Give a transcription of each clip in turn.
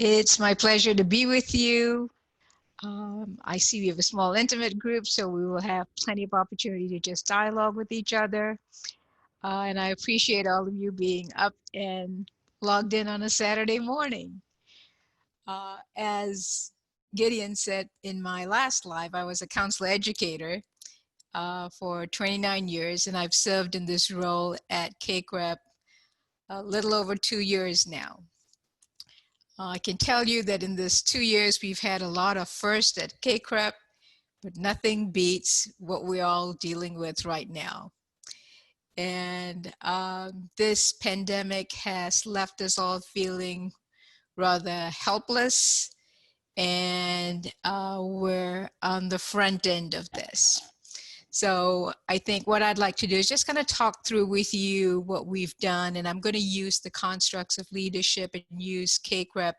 It's my pleasure to be with you. I see we have a small intimate group, so we will have plenty of opportunity to just dialogue with each other. And I appreciate all of you being up and logged in on a Saturday morning. As Gideon said in my last live, I was a counselor educator for 29 years, and I've served in this role at CACREP a little over 2 years now. I can tell you that in this 2 years, we've had a lot of firsts at CACREP, but nothing beats what we're all dealing with right now. And this pandemic has left us all feeling rather helpless, and we're on the front end of this. So I think what I'd like to do is just kind of talk through with you what we've done, and I'm going to use the constructs of leadership and use CACREP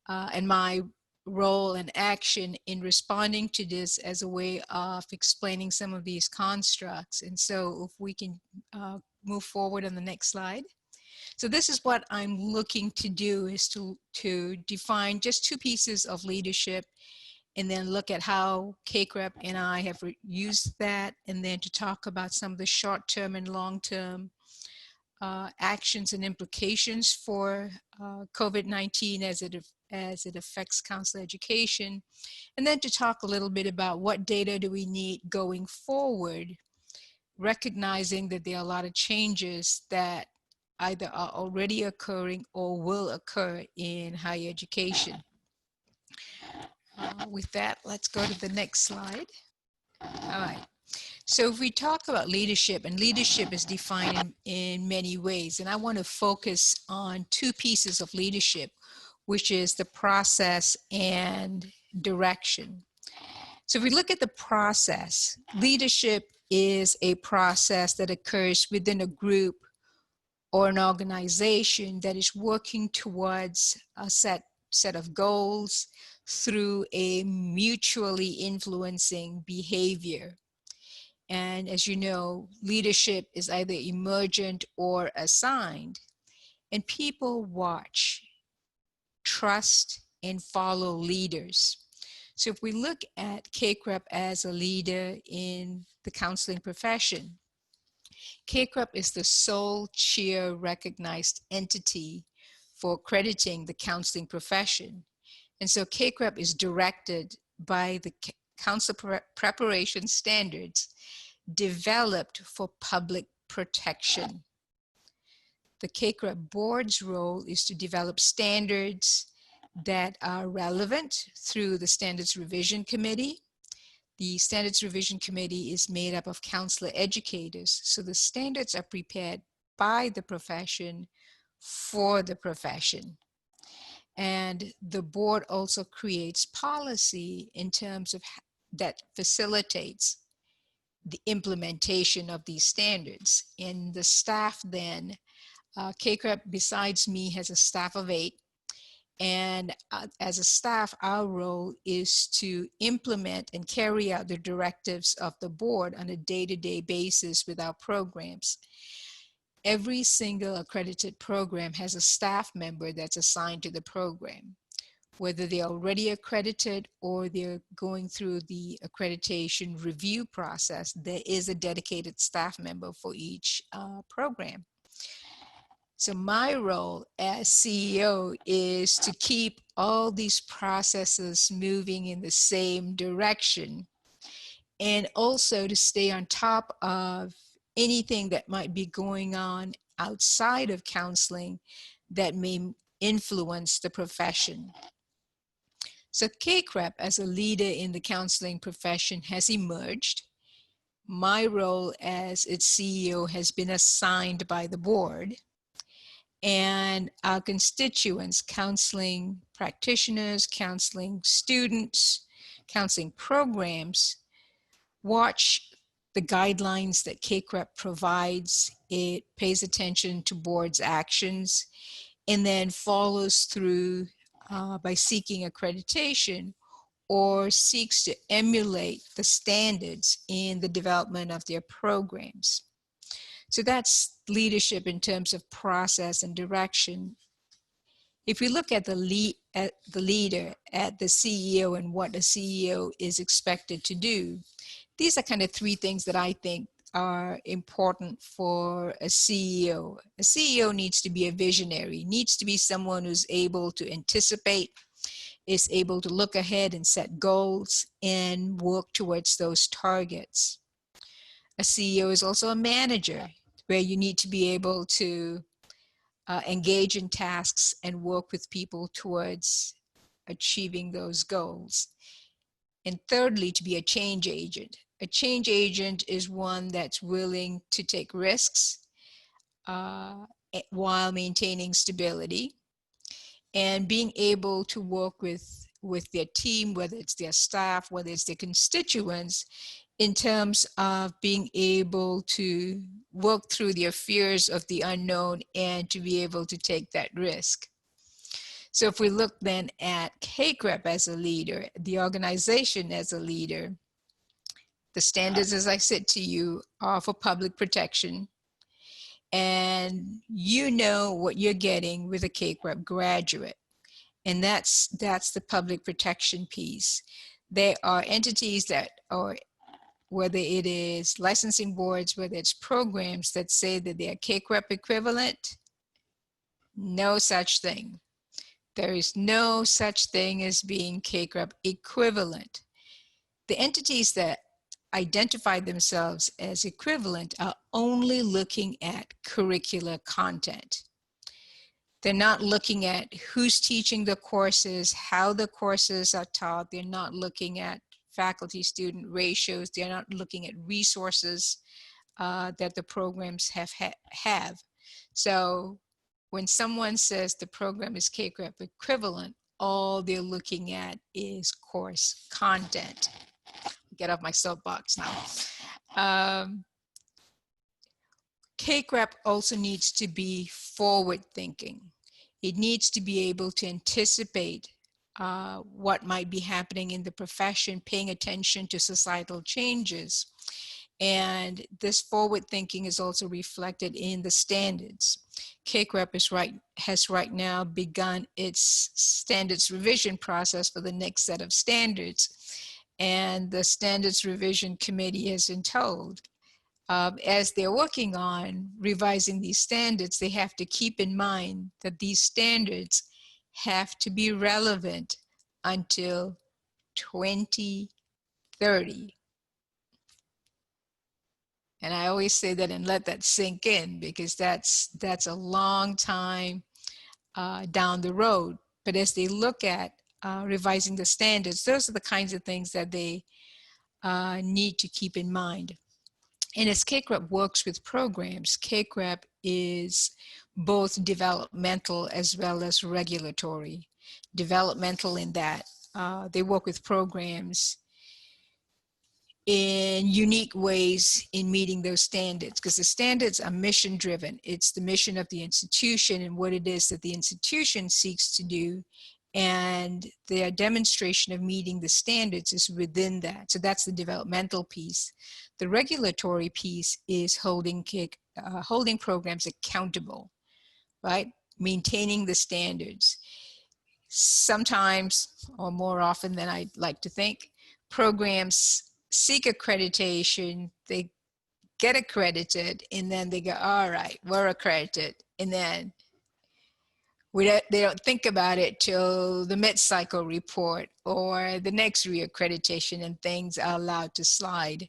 and my role and action in responding to this as a way of explaining some of these constructs. And so if we can move forward on the next slide. So this is what I'm looking to do, is to define just 2 pieces of leadership, and then look at how CACREP and I have used that, and then to talk about some of the short-term and long-term actions and implications for COVID-19 as it affects counselor education, and then to talk a little bit about what data do we need going forward, recognizing that there are a lot of changes that either are already occurring or will occur in higher education. With that, let's go to the next slide. All right. So if we talk about leadership, and leadership is defined in many ways, and I want to focus on 2 pieces of leadership, which is the process and direction. So if we look at the process, leadership is a process that occurs within a group or an organization that is working towards a set of goals through a mutually influencing behavior. And as you know, leadership is either emergent or assigned. And people watch, trust, and follow leaders. So if we look at CACREP as a leader in the counseling profession, CACREP is the sole chair recognized entity for accrediting the counseling profession. And so CACREP is directed by the counsel preparation standards developed for public protection. The CACREP board's role is to develop standards that are relevant through the Standards Revision Committee. The Standards Revision Committee is made up of counselor educators, so the standards are prepared by the profession for the profession. And the board also creates policy in terms of that facilitates the implementation of these standards. And the staff then, CACREP besides me has a staff of 8. And as a staff, our role is to implement and carry out the directives of the board on a day-to-day basis with our programs. Every single accredited program has a staff member that's assigned to the program. Whether they're already accredited or they're going through the accreditation review process, there is a dedicated staff member for each program. So my role as CEO is to keep all these processes moving in the same direction, and also to stay on top of anything that might be going on outside of counseling that may influence the profession. So CACREP as a leader in the counseling profession has emerged. My role as its CEO has been assigned by the board, and our constituents, counseling practitioners, counseling students, counseling programs, watch the guidelines that CACREP provides. It pays attention to board's actions and then follows through by seeking accreditation or seeks to emulate the standards in the development of their programs. So that's leadership in terms of process and direction. If we look at the at the leader, at the CEO, and what a CEO is expected to do. These are kind of three things that I think are important for a CEO. A CEO needs to be a visionary, needs to be someone who's able to anticipate, is able to look ahead and set goals and work towards those targets. A CEO is also a manager, where you need to be able to engage in tasks and work with people towards achieving those goals. And thirdly, to be a change agent. A change agent is one that's willing to take risks while maintaining stability, and being able to work with their team, whether it's their staff, whether it's their constituents, in terms of being able to work through their fears of the unknown and to be able to take that risk. So if we look then at CACREP as a leader, the organization as a leader, the standards, as I said to you, are for public protection. And you know what you're getting with a CACREP graduate. And that's the public protection piece. There are entities that are, whether it is licensing boards, whether it's programs that say that they're CACREP equivalent, no such thing. There is no such thing as being CACREP equivalent. The entities that identify themselves as equivalent are only looking at curricular content. They're not looking at who's teaching the courses, how the courses are taught. They're not looking at faculty-student ratios. They're not looking at resources that the programs have. So when someone says the program is CACREP equivalent, all they're looking at is course content. Get off my soapbox now. CACREP also needs to be forward-thinking. It needs to be able to anticipate what might be happening in the profession, paying attention to societal changes. And this forward thinking is also reflected in the standards. CACREP has right now begun its standards revision process for the next set of standards. And the standards revision committee has been told, as they're working on revising these standards, they have to keep in mind that these standards have to be relevant until 2030. And I always say that and let that sink in, because that's a long time down the road. But as they look at revising the standards, those are the kinds of things that they need to keep in mind. And as CACREP works with programs, CACREP is both developmental as well as regulatory. Developmental in that they work with programs in unique ways in meeting those standards, because the standards are mission driven. It's the mission of the institution and what it is that the institution seeks to do, and their demonstration of meeting the standards is within that. So that's the developmental piece. The regulatory piece is holding programs accountable, right? Maintaining the standards. Sometimes, or more often than I'd like to think, programs seek accreditation, they get accredited, and then they go, all right, we're accredited. And then they don't think about it till the mid-cycle report or the next reaccreditation, and things are allowed to slide.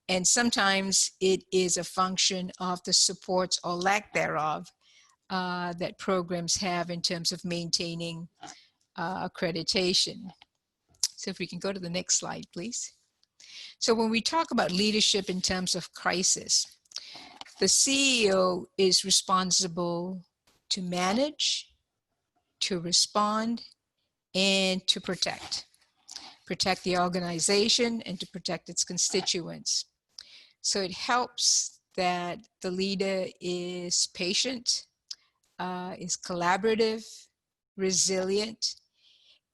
And sometimes it is a function of the supports or lack thereof that programs have in terms of maintaining accreditation. So if we can go to the next slide, please. So when we talk about leadership in terms of crisis, the CEO is responsible to manage, to respond, and to protect. Protect the organization and to protect its constituents. So it helps that the leader is patient, is collaborative, resilient,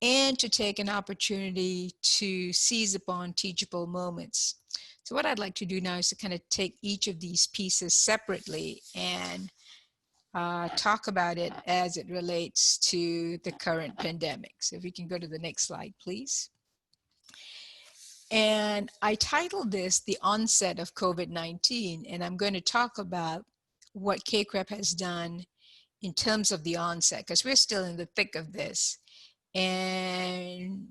and to take an opportunity to seize upon teachable moments. So what I'd like to do now is to kind of take each of these pieces separately and talk about it as it relates to the current pandemic. So if you can go to the next slide, please. And I titled this The Onset of COVID-19, and I'm going to talk about what CACREP has done in terms of the onset, because we're still in the thick of this. And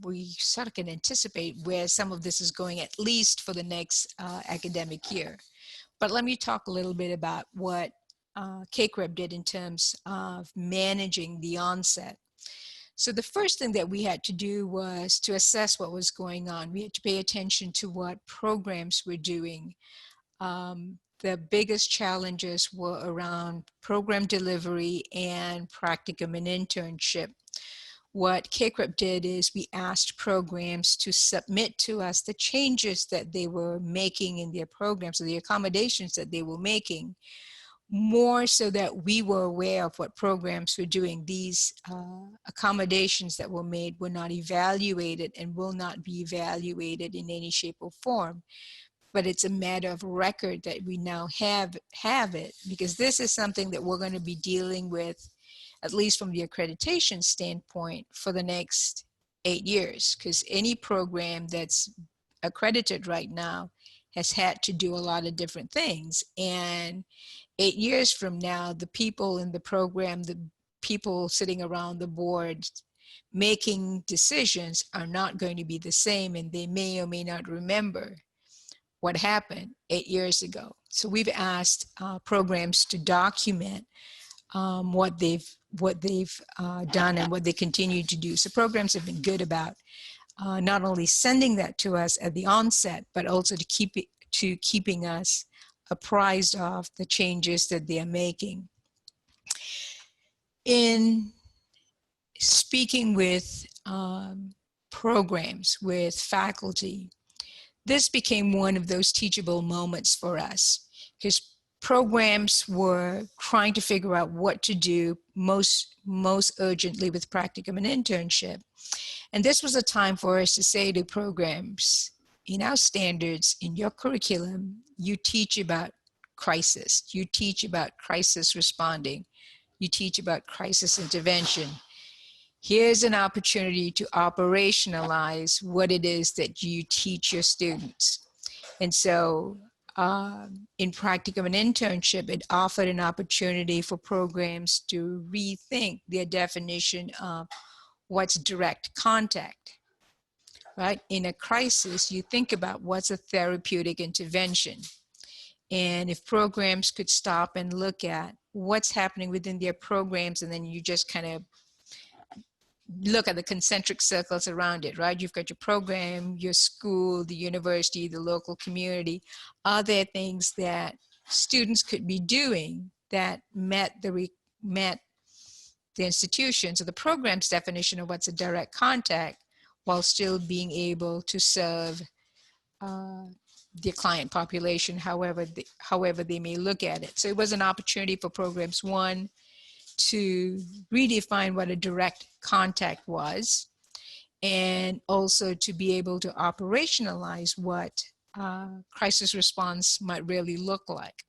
we sort of can anticipate where some of this is going, at least for the next academic year. But let me talk a little bit about what CACREP did in terms of managing the onset. So the first thing that we had to do was to assess what was going on. We had to pay attention to what programs were doing. The biggest challenges were around program delivery and practicum and internship. What CACREP did is we asked programs to submit to us the changes that they were making in their programs, or the accommodations that they were making, more so that we were aware of what programs were doing. These accommodations that were made were not evaluated and will not be evaluated in any shape or form. But it's a matter of record that we now have it, because this is something that we're going to be dealing with, at least from the accreditation standpoint, for the next 8 years, because any program that's accredited right now has had to do a lot of different things. And 8 years from now, the people in the program, the people sitting around the board making decisions are not going to be the same, and they may or may not remember what happened 8 years ago. So we've asked programs to document what they've done and what they continue to do. So programs have been good about not only sending that to us at the onset, but also to keeping us apprised of the changes that they are making. In speaking with programs, with faculty, this became one of those teachable moments for us, because programs were trying to figure out what to do most urgently with practicum and internship. And this was a time for us to say to programs, in our standards, in your curriculum, you teach about crisis, you teach about crisis responding, you teach about crisis intervention. Here's an opportunity to operationalize what it is that you teach your students. And so in practicum and internship, it offered an opportunity for programs to rethink their definition of what's direct contact, right? In a crisis, you think about what's a therapeutic intervention. And if programs could stop and look at what's happening within their programs, and then you just kind of look at the concentric circles around it, right? You've got your program, your school, the university, the local community. Are there things that students could be doing that met the institutions or the program's definition of what's a direct contact, while still being able to serve the client population, however they may look at it. So it was an opportunity for programs, one, to redefine what a direct contact was, and also to be able to operationalize what crisis response might really look like.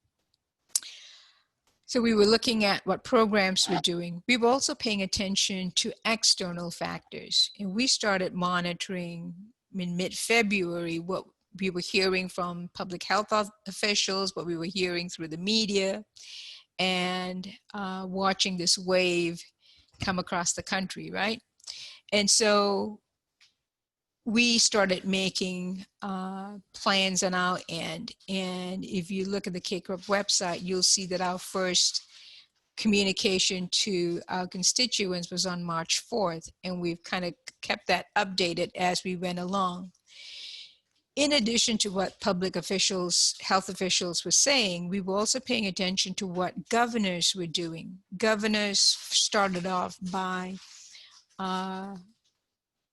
So we were looking at what programs were doing. We were also paying attention to external factors, and we started monitoring in mid-February what we were hearing from public health officials, what we were hearing through the media, and watching this wave come across the country, right? And so we started making plans on our end. And if you look at the CACREP website, you'll see that our first communication to our constituents was on March 4th. And we've kind of kept that updated as we went along. In addition to what public officials, health officials were saying, we were also paying attention to what governors were doing. Governors started off by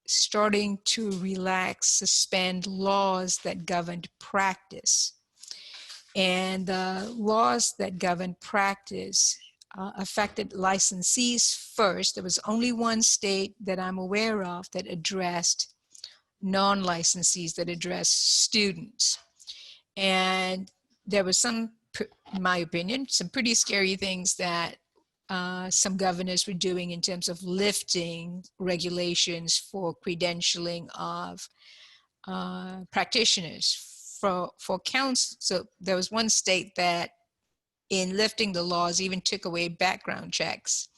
starting to relax, suspend laws that governed practice. And the laws that governed practice affected licensees first. There was only one state that I'm aware of that addressed non-licensees, that addressed students. And there was some in my opinion, some pretty scary things that some governors were doing in terms of lifting regulations for credentialing of practitioners for counsel. So there was one state that in lifting the laws even took away background checks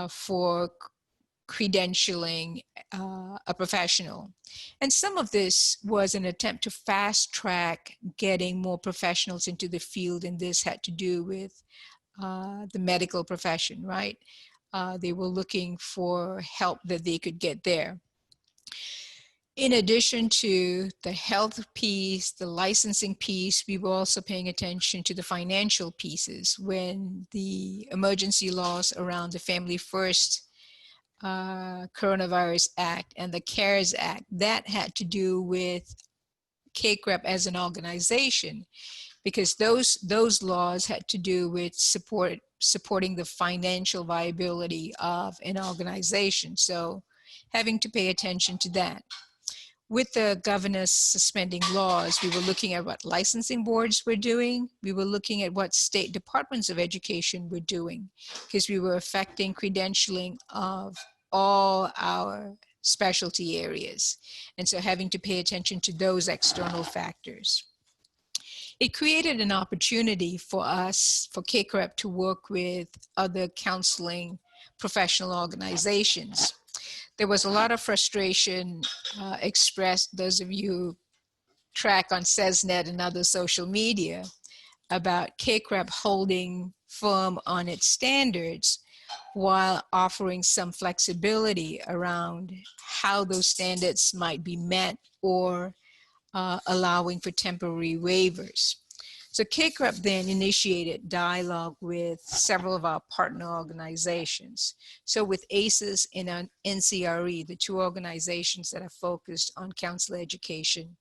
for credentialing a professional. And some of this was an attempt to fast track getting more professionals into the field, and this had to do with the medical profession, right? They were looking for help that they could get there. In addition to the health piece, the licensing piece, we were also paying attention to the financial pieces. When the emergency laws around the Family First Coronavirus Act and the CARES Act, that had to do with CACREP as an organization, because those laws had to do with supporting the financial viability of an organization. So having to pay attention to that. With the governors suspending laws, we were looking at what licensing boards were doing. We were looking at what state departments of education were doing, because we were affecting credentialing of all our specialty areas. And so having to pay attention to those external factors. It created an opportunity for us, for CACREP, to work with other counseling professional organizations. There was a lot of frustration expressed, those of you who track on CESNET and other social media, about CACREP holding firm on its standards while offering some flexibility around how those standards might be met, or allowing for temporary waivers. So CACREP then initiated dialogue with several of our partner organizations. So with ACES and NCRE, the two organizations that are focused on counselor education,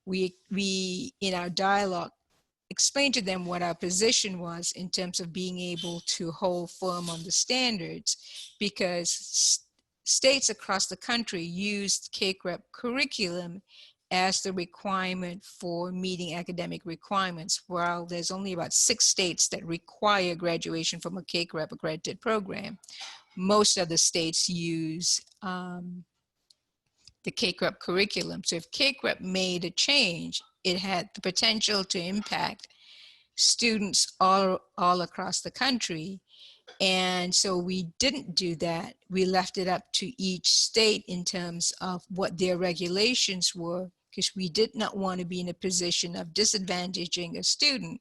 we in our dialogue explained to them what our position was in terms of being able to hold firm on the standards, because states across the country used CACREP curriculum as the requirement for meeting academic requirements, while there's only about 6 states that require graduation from a CACREP accredited program. Most other states use the CACREP curriculum. So if CACREP made a change, it had the potential to impact students all across the country. And so we didn't do that. We left it up to each state in terms of what their regulations were, because we did not want to be in a position of disadvantaging a student.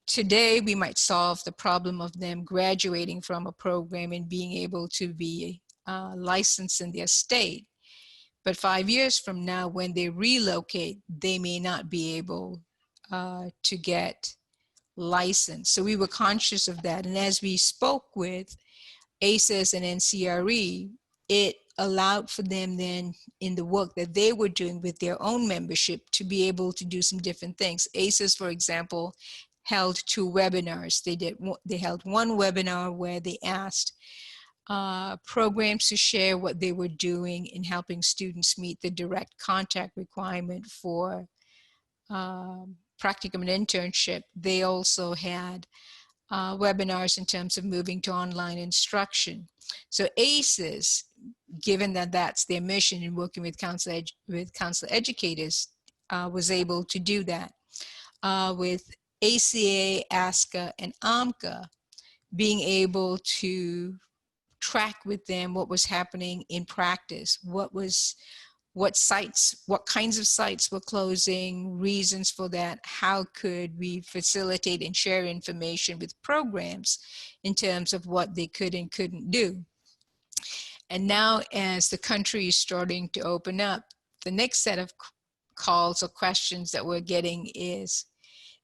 Today, we might solve the problem of them graduating from a program and being able to be licensed in their state. But 5 years from now, when they relocate, they may not be able to get licensed. So we were conscious of that. And as we spoke with ACES and NCRE, it allowed for them then, in the work that they were doing with their own membership, to be able to do some different things. ACES, for example, held 2 webinars. They held one webinar where they asked programs to share what they were doing in helping students meet the direct contact requirement for practicum and internship. They also had webinars in terms of moving to online instruction. So ACES, given that that's their mission in working with counselor educators, was able to do that. With ACA, ASCA, and AMCA, being able to track with them what was happening in practice, what kinds of sites were closing, reasons for that, how could we facilitate and share information with programs in terms of what they could and couldn't do. And now, as the country is starting to open up, the next set of calls or questions that we're getting is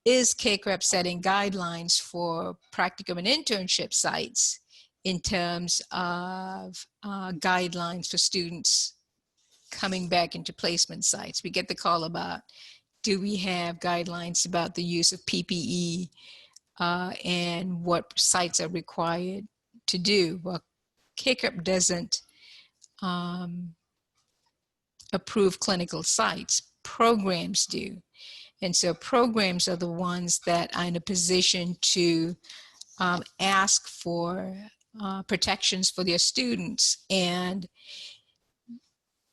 CACREP setting guidelines for practicum and internship sites in terms of guidelines for students coming back into placement sites? We get the call about, do we have guidelines about the use of PPE and what sites are required to do? Well, CACREP doesn't approve clinical sites. Programs do. And so programs are the ones that are in a position to ask for protections for their students. And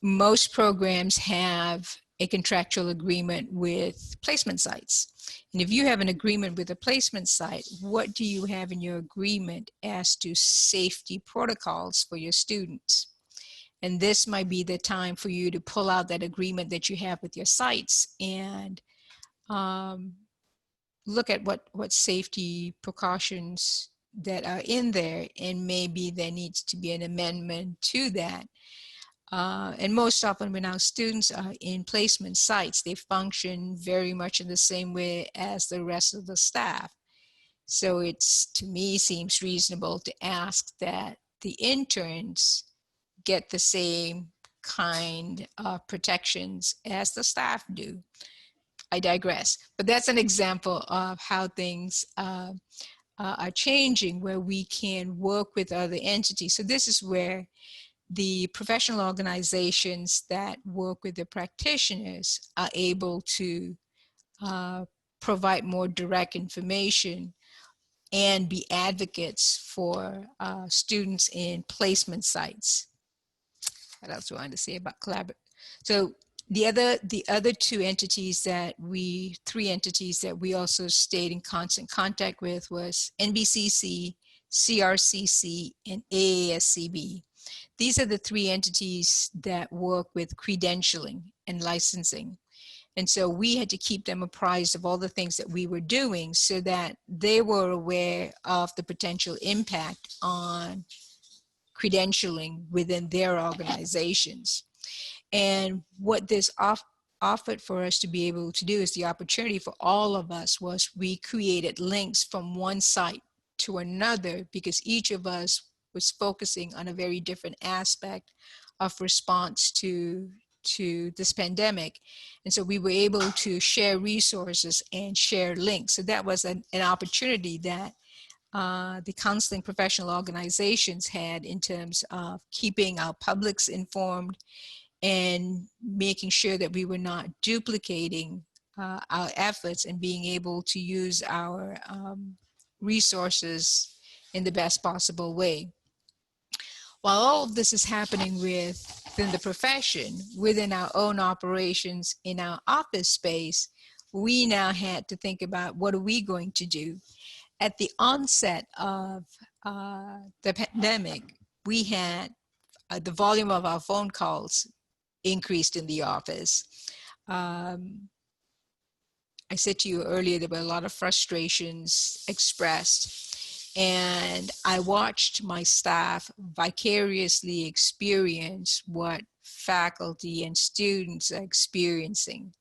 most programs have a contractual agreement with placement sites. And if you have an agreement with a placement site, what do you have in your agreement as to safety protocols for your students? And this might be the time for you to pull out that agreement that you have with your sites and look at what safety precautions that are in there, and maybe there needs to be an amendment to that. And most often when our students are in placement sites, they function very much in the same way as the rest of the staff. So it's, to me, seems reasonable to ask that the interns get the same kind of protections as the staff do. I digress, but that's an example of how things are changing, where we can work with other entities. So this is where the professional organizations that work with the practitioners are able to provide more direct information and be advocates for students in placement sites. What else do I want to say about collaboration? So the other three entities that we also stayed in constant contact with was NBCC, CRCC, and AASCB. These are the three entities that work with credentialing and licensing. And so we had to keep them apprised of all the things that we were doing so that they were aware of the potential impact on credentialing within their organizations. And what this offered for us to be able to do, is the opportunity for all of us, was we created links from one site to another, because each of us was focusing on a very different aspect of response to this pandemic. And so we were able to share resources and share links. So that was an opportunity that the counseling professional organizations had in terms of keeping our publics informed and making sure that we were not duplicating our efforts, and being able to use our resources in the best possible way. While all of this is happening within the profession, within our own operations, in our office space, we now had to think about, what are we going to do? At the onset of the pandemic, we had the volume of our phone calls increased in the office. I said to you earlier, there were a lot of frustrations expressed, and I watched my staff vicariously experience what faculty and students are experiencing.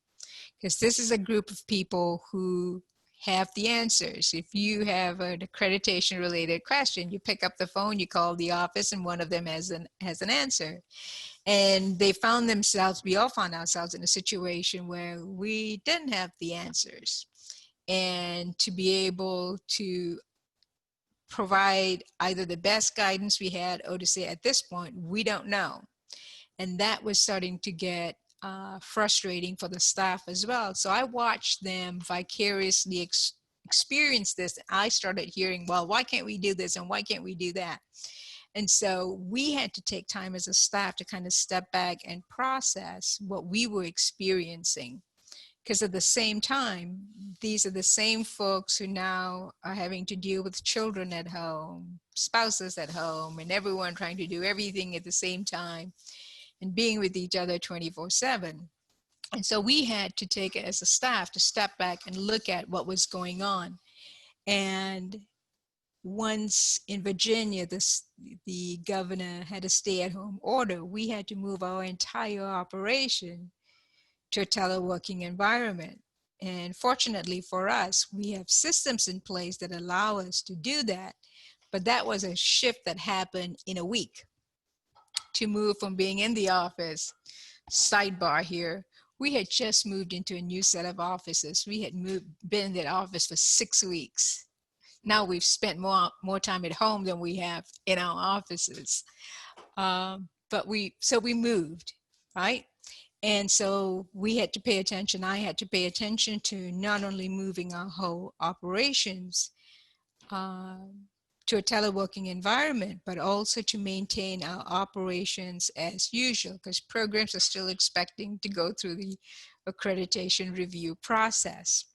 Because this is a group of people who have the answers. If you have an accreditation related question, you pick up the phone, you call the office, and one of them has an answer. And they found themselves, we all found ourselves in a situation where we didn't have the answers. And to be able to provide either the best guidance we had, or to say, at this point, we don't know. And that was starting to get frustrating for the staff as well. So I watched them vicariously experience this. I started hearing, well, why can't we do this? And why can't we do that? And so we had to take time as a staff to kind of step back and process what we were experiencing. Because at the same time, these are the same folks who now are having to deal with children at home, spouses at home, and everyone trying to do everything at the same time and being with each other 24/7. And so we had to take it as a staff to step back and look at what was going on. And once in Virginia, the governor had a stay-at-home order, we had to move our entire operation to a teleworking environment. And fortunately for us, we have systems in place that allow us to do that. But that was a shift that happened in a week, to move from being in the office. Sidebar here, we had just moved into a new set of offices. We had been in that office for 6 weeks. Now we've spent more time at home than we have in our offices. But we moved, right? And so we had to pay attention. I had to pay attention to not only moving our whole operations to a teleworking environment, but also to maintain our operations as usual, because programs are still expecting to go through the accreditation review process.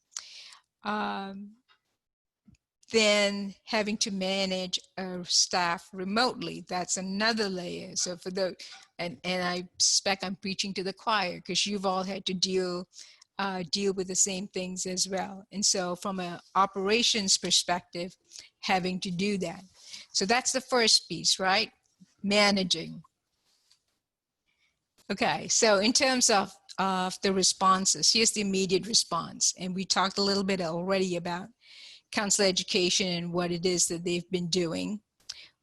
Then having to manage staff remotely, that's another layer. So for the, and I suspect I'm preaching to the choir, because you've all had to deal with the same things as well. And so from an operations perspective, having to do that. So that's the first piece, right? Managing. Okay, so in terms of the responses, here's the immediate response. And we talked a little bit already about counselor education and what it is that they've been doing.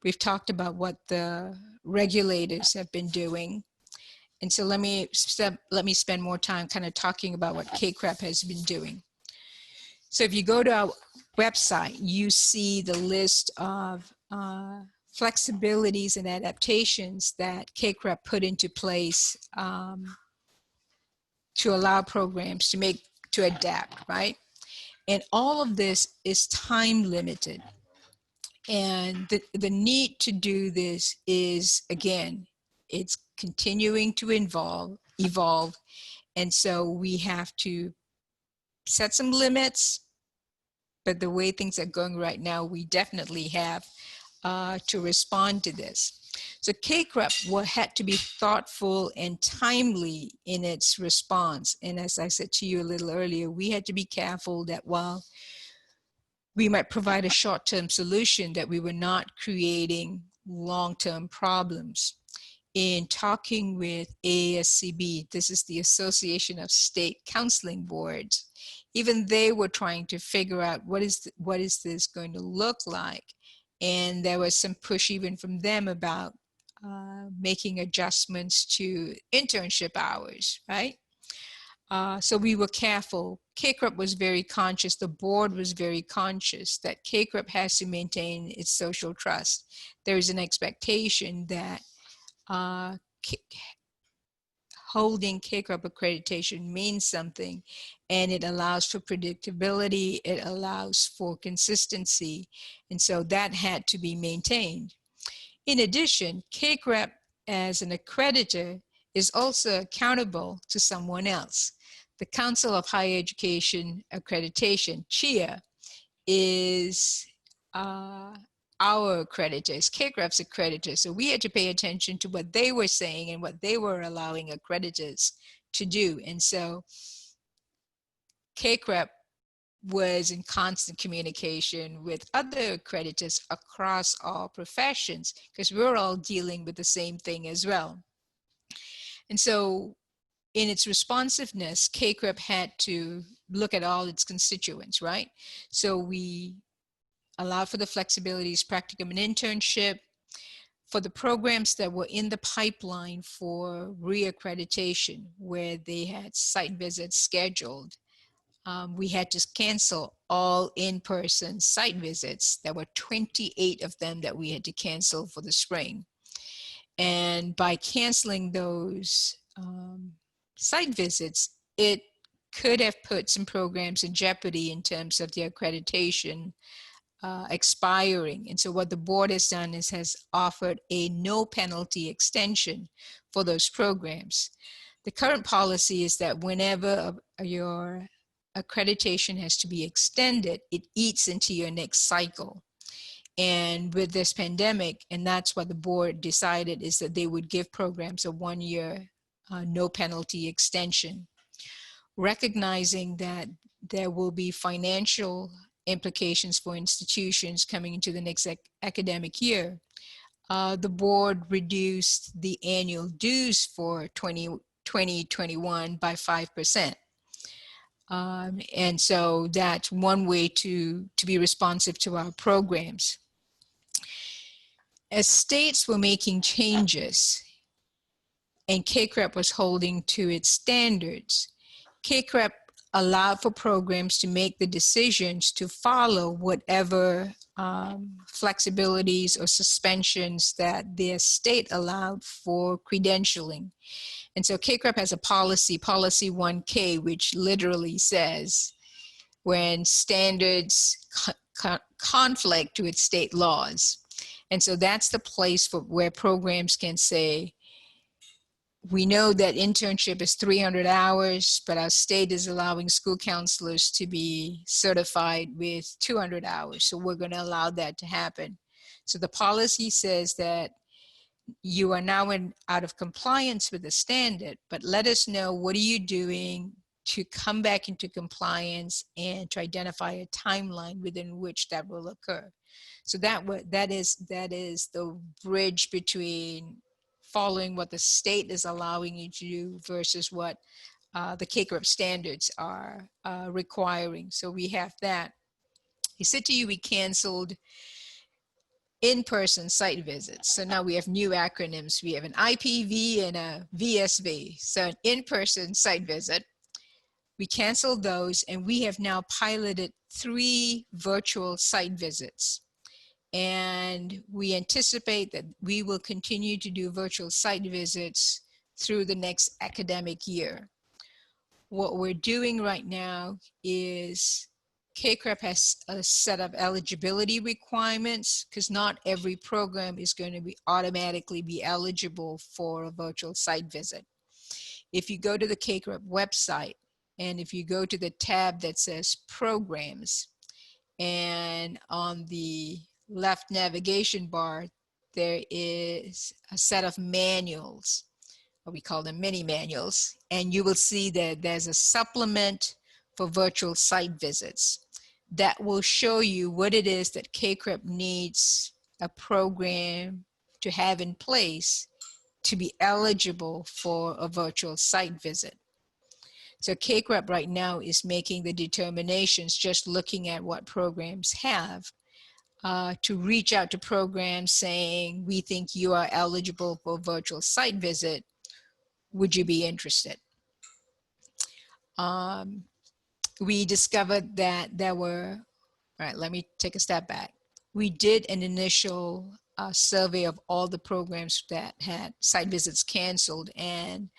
We've talked about what the regulators have been doing. And so let me spend more time kind of talking about what CACREP has been doing. So if you go to our website, you see the list of flexibilities and adaptations that CACREP put into place to allow programs to adapt, right? And all of this is time limited. And the need to do this is, again, it's continuing to evolve. And so we have to set some limits, but the way things are going right now, we definitely have to respond to this. So CACREP had to be thoughtful and timely in its response. And as I said to you a little earlier, we had to be careful that while we might provide a short-term solution, that we were not creating long-term problems. In talking with ASCB, this is the Association of State Counseling Boards, even they were trying to figure out what is this going to look like. And there was some push even from them about making adjustments to internship hours, right? So we were careful. CACREP was very conscious, the board was very conscious that CACREP has to maintain its social trust. There is an expectation that holding CACREP accreditation means something, and it allows for predictability, it allows for consistency, and so that had to be maintained. In addition, CACREP as an accreditor is also accountable to someone else. The Council of Higher Education Accreditation, CHIA, is our accreditors, CACREP's accreditors. So we had to pay attention to what they were saying and what they were allowing accreditors to do. And so CACREP was in constant communication with other accreditors across all professions, because we're all dealing with the same thing as well. And so in its responsiveness, CACREP had to look at all its constituents, right? So we allowed for the flexibilities, practicum and internship. For the programs that were in the pipeline for reaccreditation, where they had site visits scheduled, we had to cancel all in-person site visits. There were 28 of them that we had to cancel for the spring. And by canceling those site visits, it could have put some programs in jeopardy in terms of the accreditation expiring. And so what the board has done is has offered a no penalty extension for those programs. The current policy is that whenever your accreditation has to be extended, it eats into your next cycle. And with this pandemic, and that's what the board decided, is that they would give programs a 1-year no penalty extension, recognizing that there will be financial implications for institutions coming into the next academic year. The board reduced the annual dues for 2021 by 5%. And so that's one way to be responsive to our programs. As states were making changes and CACREP was holding to its standards, CACREP allowed for programs to make the decisions to follow whatever flexibilities or suspensions that their state allowed for credentialing. And so CACREP has a policy 1K, which literally says when standards conflict with state laws. And so that's the place for where programs can say, we know that internship is 300 hours, but our state is allowing school counselors to be certified with 200 hours. So we're going to allow that to happen. So the policy says that you are now out of compliance with the standard, but let us know, what are you doing to come back into compliance and to identify a timeline within which that will occur. So that is the bridge between following what the state is allowing you to do versus what the CACREP standards are requiring. So we have that. He said to you, we canceled in-person site visits. So now we have new acronyms. We have an IPV and a VSV. So an in-person site visit. We canceled those, and we have now piloted 3 virtual site visits. And we anticipate that we will continue to do virtual site visits through the next academic year. What we're doing right now is CACREP has a set of eligibility requirements, because not every program is going to automatically be eligible for a virtual site visit. If you go to the CACREP website, and if you go to the tab that says programs, and on the left navigation bar, there is a set of manuals, or we call them mini manuals, and you will see that there's a supplement for virtual site visits that will show you what it is that CACREP needs a program to have in place to be eligible for a virtual site visit. So CACREP right now is making the determinations, just looking at what programs have, to reach out to programs saying, we think you are eligible for a virtual site visit. Would you be interested? We discovered that there were, all right, let me take a step back. We did an initial survey of all the programs that had site visits canceled, and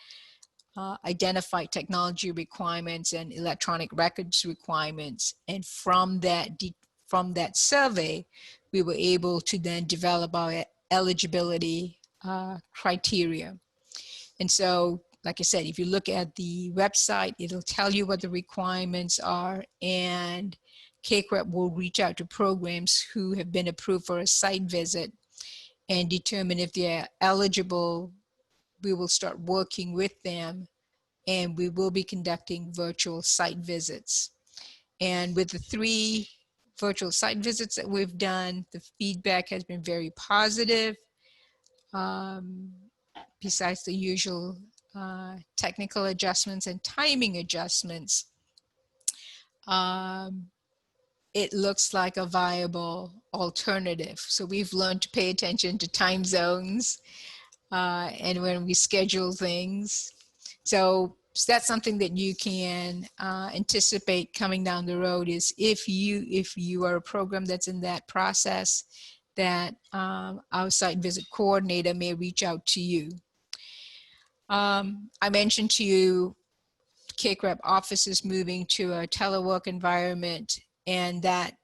identified technology requirements and electronic records requirements. And from that survey, we were able to then develop our eligibility criteria. And so, like I said, if you look at the website, it'll tell you what the requirements are, and CACREP will reach out to programs who have been approved for a site visit and determine if they're eligible. We will start working with them, and we will be conducting virtual site visits. And with the 3 virtual site visits that we've done, the feedback has been very positive. Besides the usual technical adjustments and timing adjustments, it looks like a viable alternative. So we've learned to pay attention to time zones and when we schedule things. So that's something that you can anticipate coming down the road, is if you are a program that's in that process, that our site visit coordinator may reach out to you. I mentioned to you CACREP offices moving to a telework environment, and that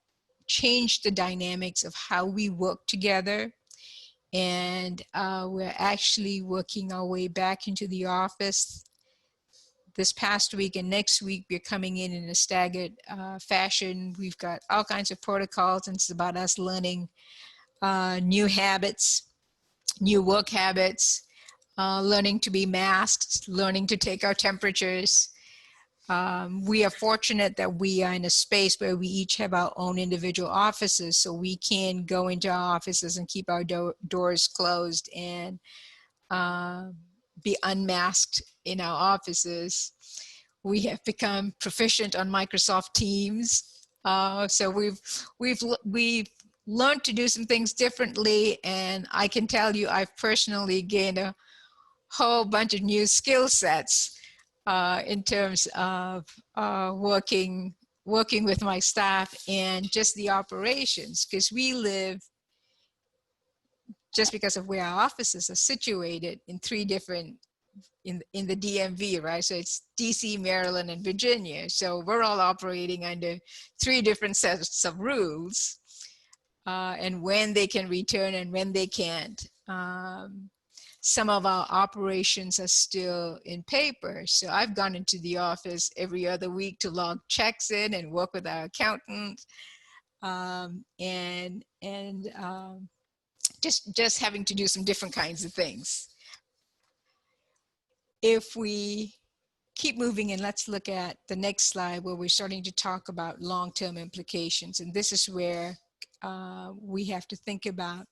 changed the dynamics of how we work together. And we're actually working our way back into the office this past week, and next week we're coming in a staggered fashion. We've got all kinds of protocols, and it's about us learning new habits, new work habits, learning to be masked, learning to take our temperatures. We are fortunate that we are in a space where we each have our own individual offices, so we can go into our offices and keep our doors closed and be unmasked in our offices. We have become proficient on Microsoft Teams, so we've learned to do some things differently, and I can tell you I've personally gained a whole bunch of new skill sets in terms of working with my staff and just the operations, because we live, just because of where our offices are situated, in 3 different in the DMV, right? So it's DC, Maryland, and Virginia. So we're all operating under 3 different sets of rules, and when they can return and when they can't. Some of our operations are still in paper. So I've gone into the office every other week to log checks in and work with our accountant, just having to do some different kinds of things. If we keep moving, and let's look at the next slide where we're starting to talk about long-term implications. And this is where we have to think about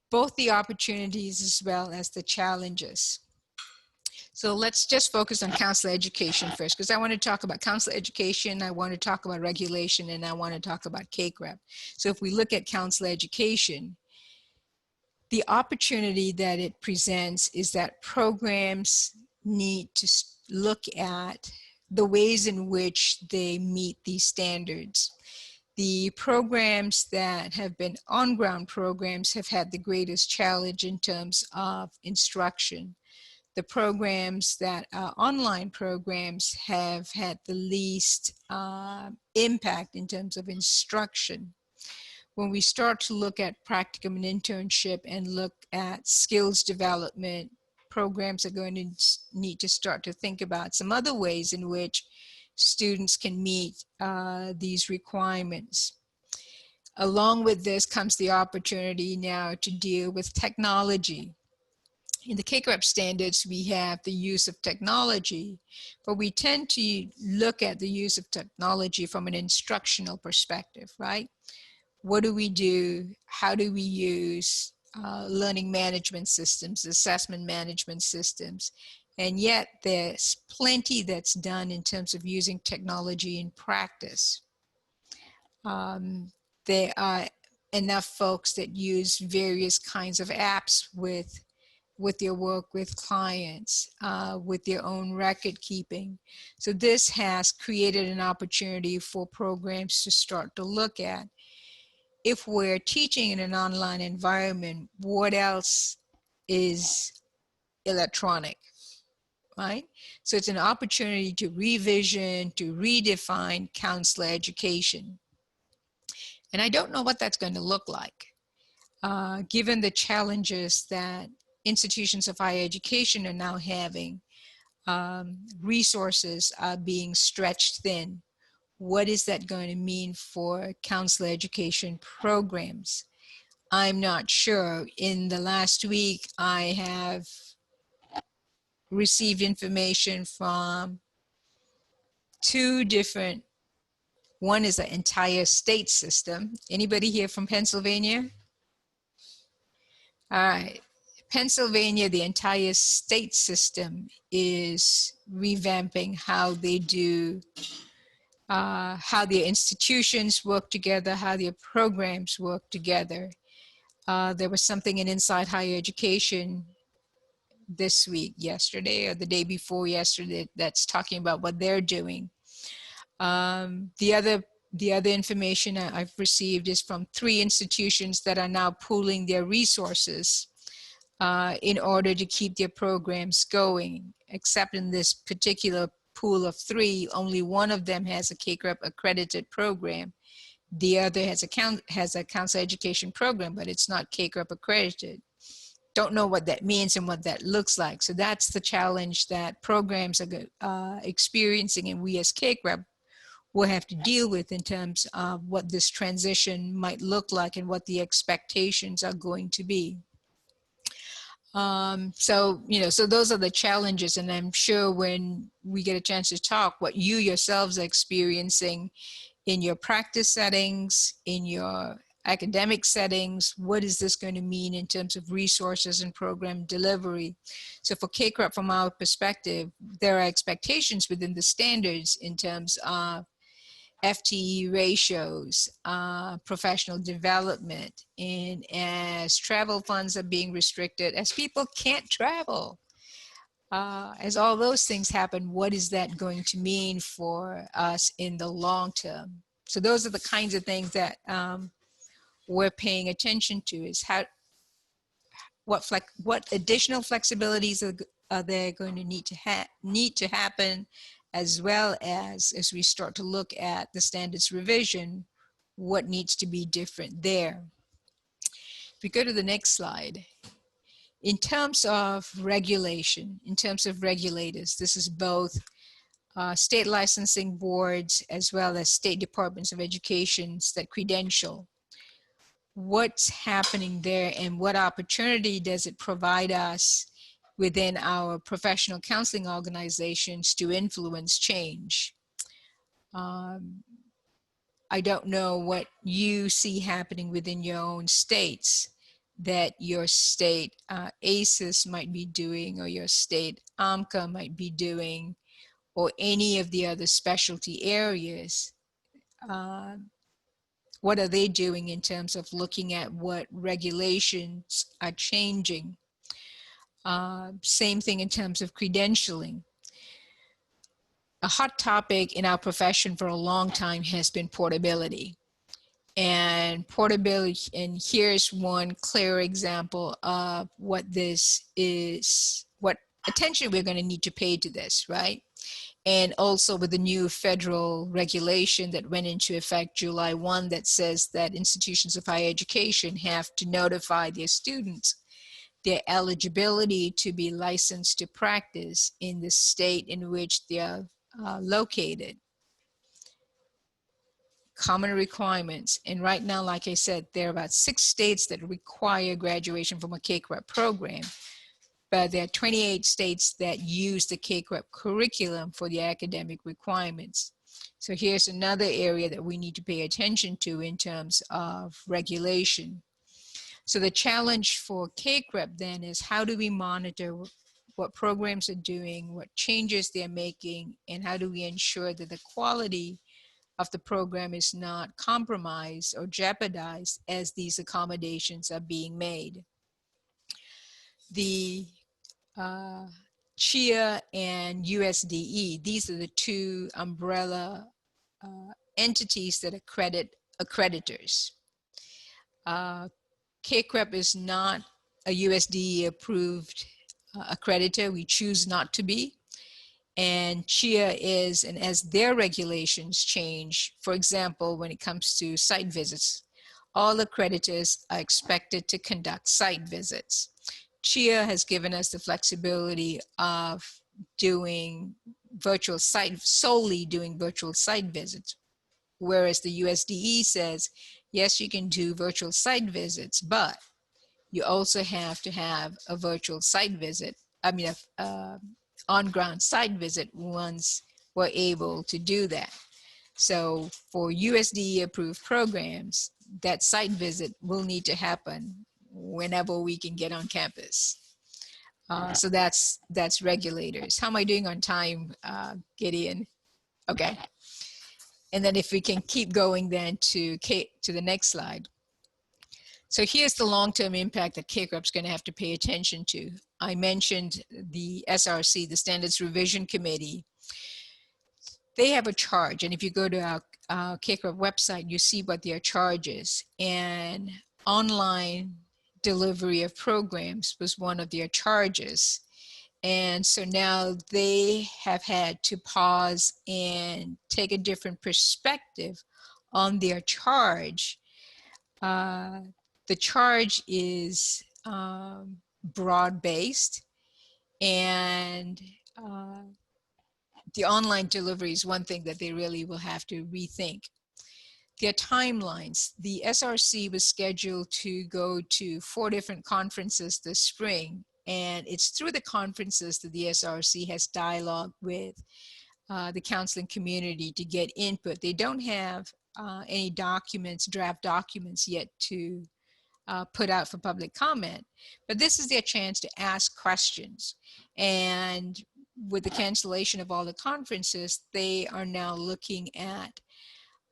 both the opportunities as well as the challenges. So let's just focus on counselor education first, because I want to talk about counselor education, I want to talk about regulation, and I want to talk about CACREP. So if we look at counselor education, the opportunity that it presents is that programs need to look at the ways in which they meet these standards. The programs that have been on-ground programs have had the greatest challenge in terms of instruction. The programs that are online programs have had the least impact in terms of instruction. When we start to look at practicum and internship and look at skills development, programs are going to need to start to think about some other ways in which students can meet these requirements. Along with this comes the opportunity now to deal with technology. In the CACREP standards, we have the use of technology, but we tend to look at the use of technology from an instructional perspective, right? What do we do? How do we use learning management systems, assessment management systems? And yet there's plenty that's done in terms of using technology in practice. There are enough folks that use various kinds of apps with their work with clients, with their own record keeping. So this has created an opportunity for programs to start to look at, if we're teaching in an online environment, what else is electronic, right? So it's an opportunity to revision, to redefine counselor education. And I don't know what that's going to look like, given the challenges that institutions of higher education are now having. Resources are being stretched thin. What is that going to mean for counselor education programs? I'm not sure. In the last week, I have received information from 2 different, one is an entire state system. Anybody here from Pennsylvania? All right. Pennsylvania, the entire state system is revamping how they do, how their institutions work together, how their programs work together. There was something in Inside Higher Education this week, yesterday, or the day before yesterday, that's talking about what they're doing. The other information I've received is from 3 institutions that are now pooling their resources in order to keep their programs going. Except in this particular pool of 3, only one of them has a CACREP accredited program. The other has a counselor education program, but it's not CACREP accredited. Don't know what that means and what that looks like. So that's the challenge that programs are experiencing, and we as CACREP will have to deal with in terms of what this transition might look like and what the expectations are going to be. So those are the challenges, and I'm sure when we get a chance to talk, what you yourselves are experiencing in your practice settings, in your academic settings, what is this going to mean in terms of resources and program delivery? So for CACREP, from our perspective, there are expectations within the standards in terms of FTE ratios, professional development, and as travel funds are being restricted, as people can't travel, as all those things happen, what is that going to mean for us in the long term? So those are the kinds of things that we're paying attention to, is what additional flexibilities are there going to need to happen, as well as we start to look at the standards revision, what needs to be different there. If we go to the next slide, in terms of regulation, in terms of regulators, this is both state licensing boards as well as state departments of education that credential. What's happening there and what opportunity does it provide us within our professional counseling organizations to influence change? I don't know what you see happening within your own states that your state ACES might be doing, or your state AMCA might be doing, or any of the other specialty areas. What are they doing in terms of looking at what regulations are changing? Same thing in terms of credentialing. A hot topic in our profession for a long time has been portability. And portability, and here's one clear example of what this is, what attention we're going to need to pay to this, right? And also with the new federal regulation that went into effect July 1 that says that institutions of higher education have to notify their students their eligibility to be licensed to practice in the state in which they are located. Common requirements. And right now, like I said, there are about 6 states that require graduation from a CACREP program, but there are 28 states that use the CACREP curriculum for the academic requirements. So here's another area that we need to pay attention to in terms of regulation. So the challenge for CACREP then is, how do we monitor what programs are doing, what changes they're making, and how do we ensure that the quality of the program is not compromised or jeopardized as these accommodations are being made. The CHIA and USDE, these are the two umbrella entities that accredit accreditors. CACREP is not a USDE approved accreditor. We choose not to be. And CHIA is, and as their regulations change, for example, when it comes to site visits, all accreditors are expected to conduct site visits. CHIA has given us the flexibility of doing virtual site, solely doing virtual site visits, whereas the USDE says, yes, you can do virtual site visits, but you also have to have a virtual site visit, I mean, on-ground site visit once we're able to do that. So for USDE approved programs, that site visit will need to happen whenever we can get on campus. So that's regulators. How am I doing on time, Gideon? Okay. And then if we can keep going then to the next slide. So here's the long-term impact that CACREP is going to have to pay attention to. I mentioned the SRC, the Standards Revision Committee. They have a charge, and if you go to our CACREP website, you see what their charge is. And online delivery of programs was one of their charges. And so now they have had to pause and take a different perspective on their charge. The charge is broad-based, and the online delivery is one thing that they really will have to rethink. Their timelines. The SRC was scheduled to go to 4 different conferences this spring, and it's through the conferences that the SRC has dialogue with the counseling community to get input. They don't have any documents, draft documents yet to put out for public comment, but this is their chance to ask questions. And with the cancellation of all the conferences, they are now looking at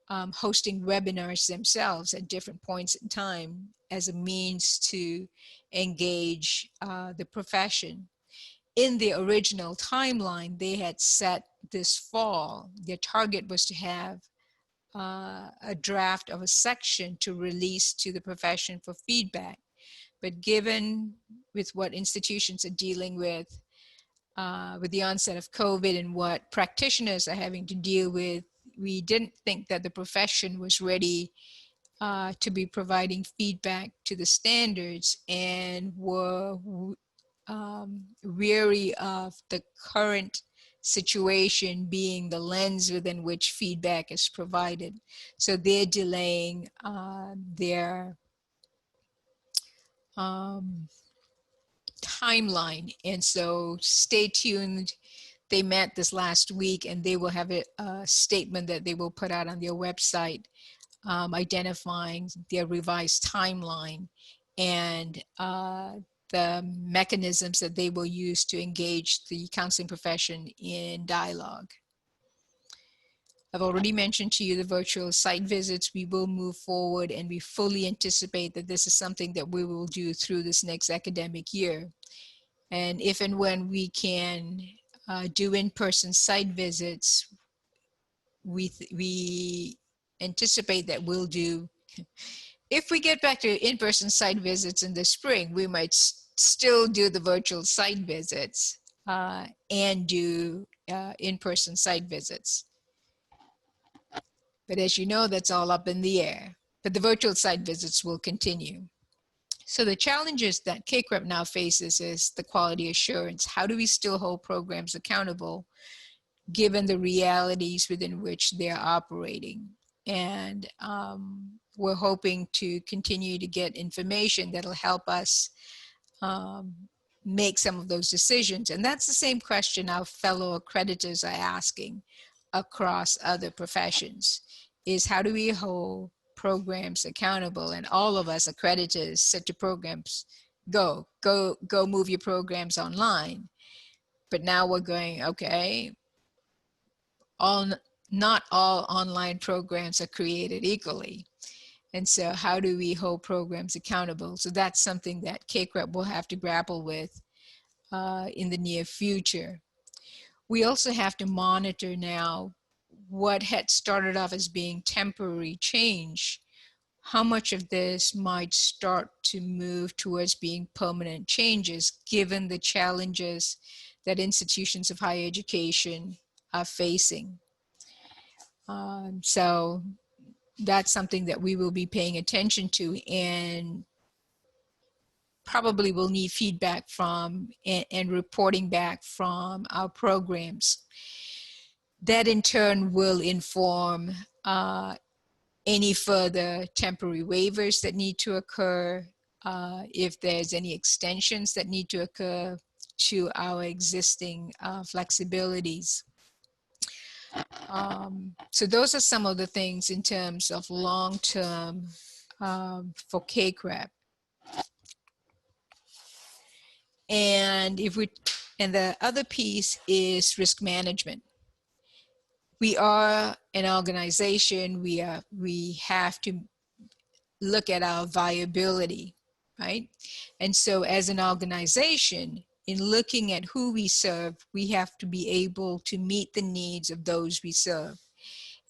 hosting webinars themselves at different points in time as a means to engage the profession. In the original timeline, they had set this fall, their target was to have a draft of a section to release to the profession for feedback. But given with what institutions are dealing with with the onset of COVID and what practitioners are having to deal with, we didn't think that the profession was ready to be providing feedback to the standards, and were weary of the current situation being the lens within which feedback is provided. So they're delaying their timeline. And so stay tuned. They met this last week, and they will have a statement that they will put out on their website identifying their revised timeline and the mechanisms that they will use to engage the counseling profession in dialogue. I've already mentioned to you the virtual site visits. We will move forward, and we fully anticipate that this is something that we will do through this next academic year. And if and when we can do in-person site visits, we anticipate that we'll do, if we get back to in-person site visits in the spring, we might still do the virtual site visits and do in-person site visits. But as you know, that's all up in the air. But the virtual site visits will continue. So the challenges that CACREP now faces is the quality assurance. How do we still hold programs accountable given the realities within which they're operating? And we're hoping to continue to get information that'll help us make some of those decisions. And that's the same question our fellow accreditors are asking across other professions, is how do we hold programs accountable? And all of us accreditors said to programs, go move your programs online. But now we're going, okay, not all online programs are created equally. And so how do we hold programs accountable? So that's something that CACREP will have to grapple with in the near future. We also have to monitor now what had started off as being temporary change. How much of this might start to move towards being permanent changes, given the challenges that institutions of higher education are facing. So that's something that we will be paying attention to, and probably will need feedback from and reporting back from our programs. That in turn will inform any further temporary waivers that need to occur, if there's any extensions that need to occur to our existing flexibilities. So those are some of the things in terms of long-term for CACREP. And the other piece is risk management. We are an organization, we have to look at our viability, right? And so as an organization, in looking at who we serve, we have to be able to meet the needs of those we serve.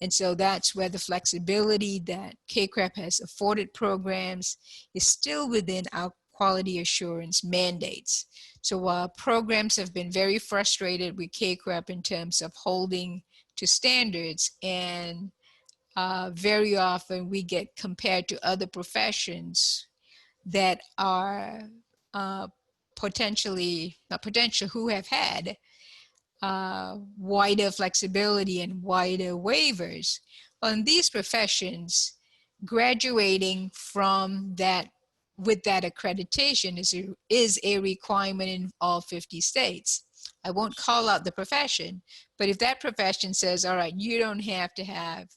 And so that's where the flexibility that CACREP has afforded programs is still within our quality assurance mandates. So while programs have been very frustrated with CACREP in terms of holding to standards, and very often we get compared to other professions that are who have had wider flexibility and wider waivers. Well, in these professions, graduating from that with that accreditation is a requirement in all 50 states. I won't call out the profession, but if that profession says, all right, you don't have to have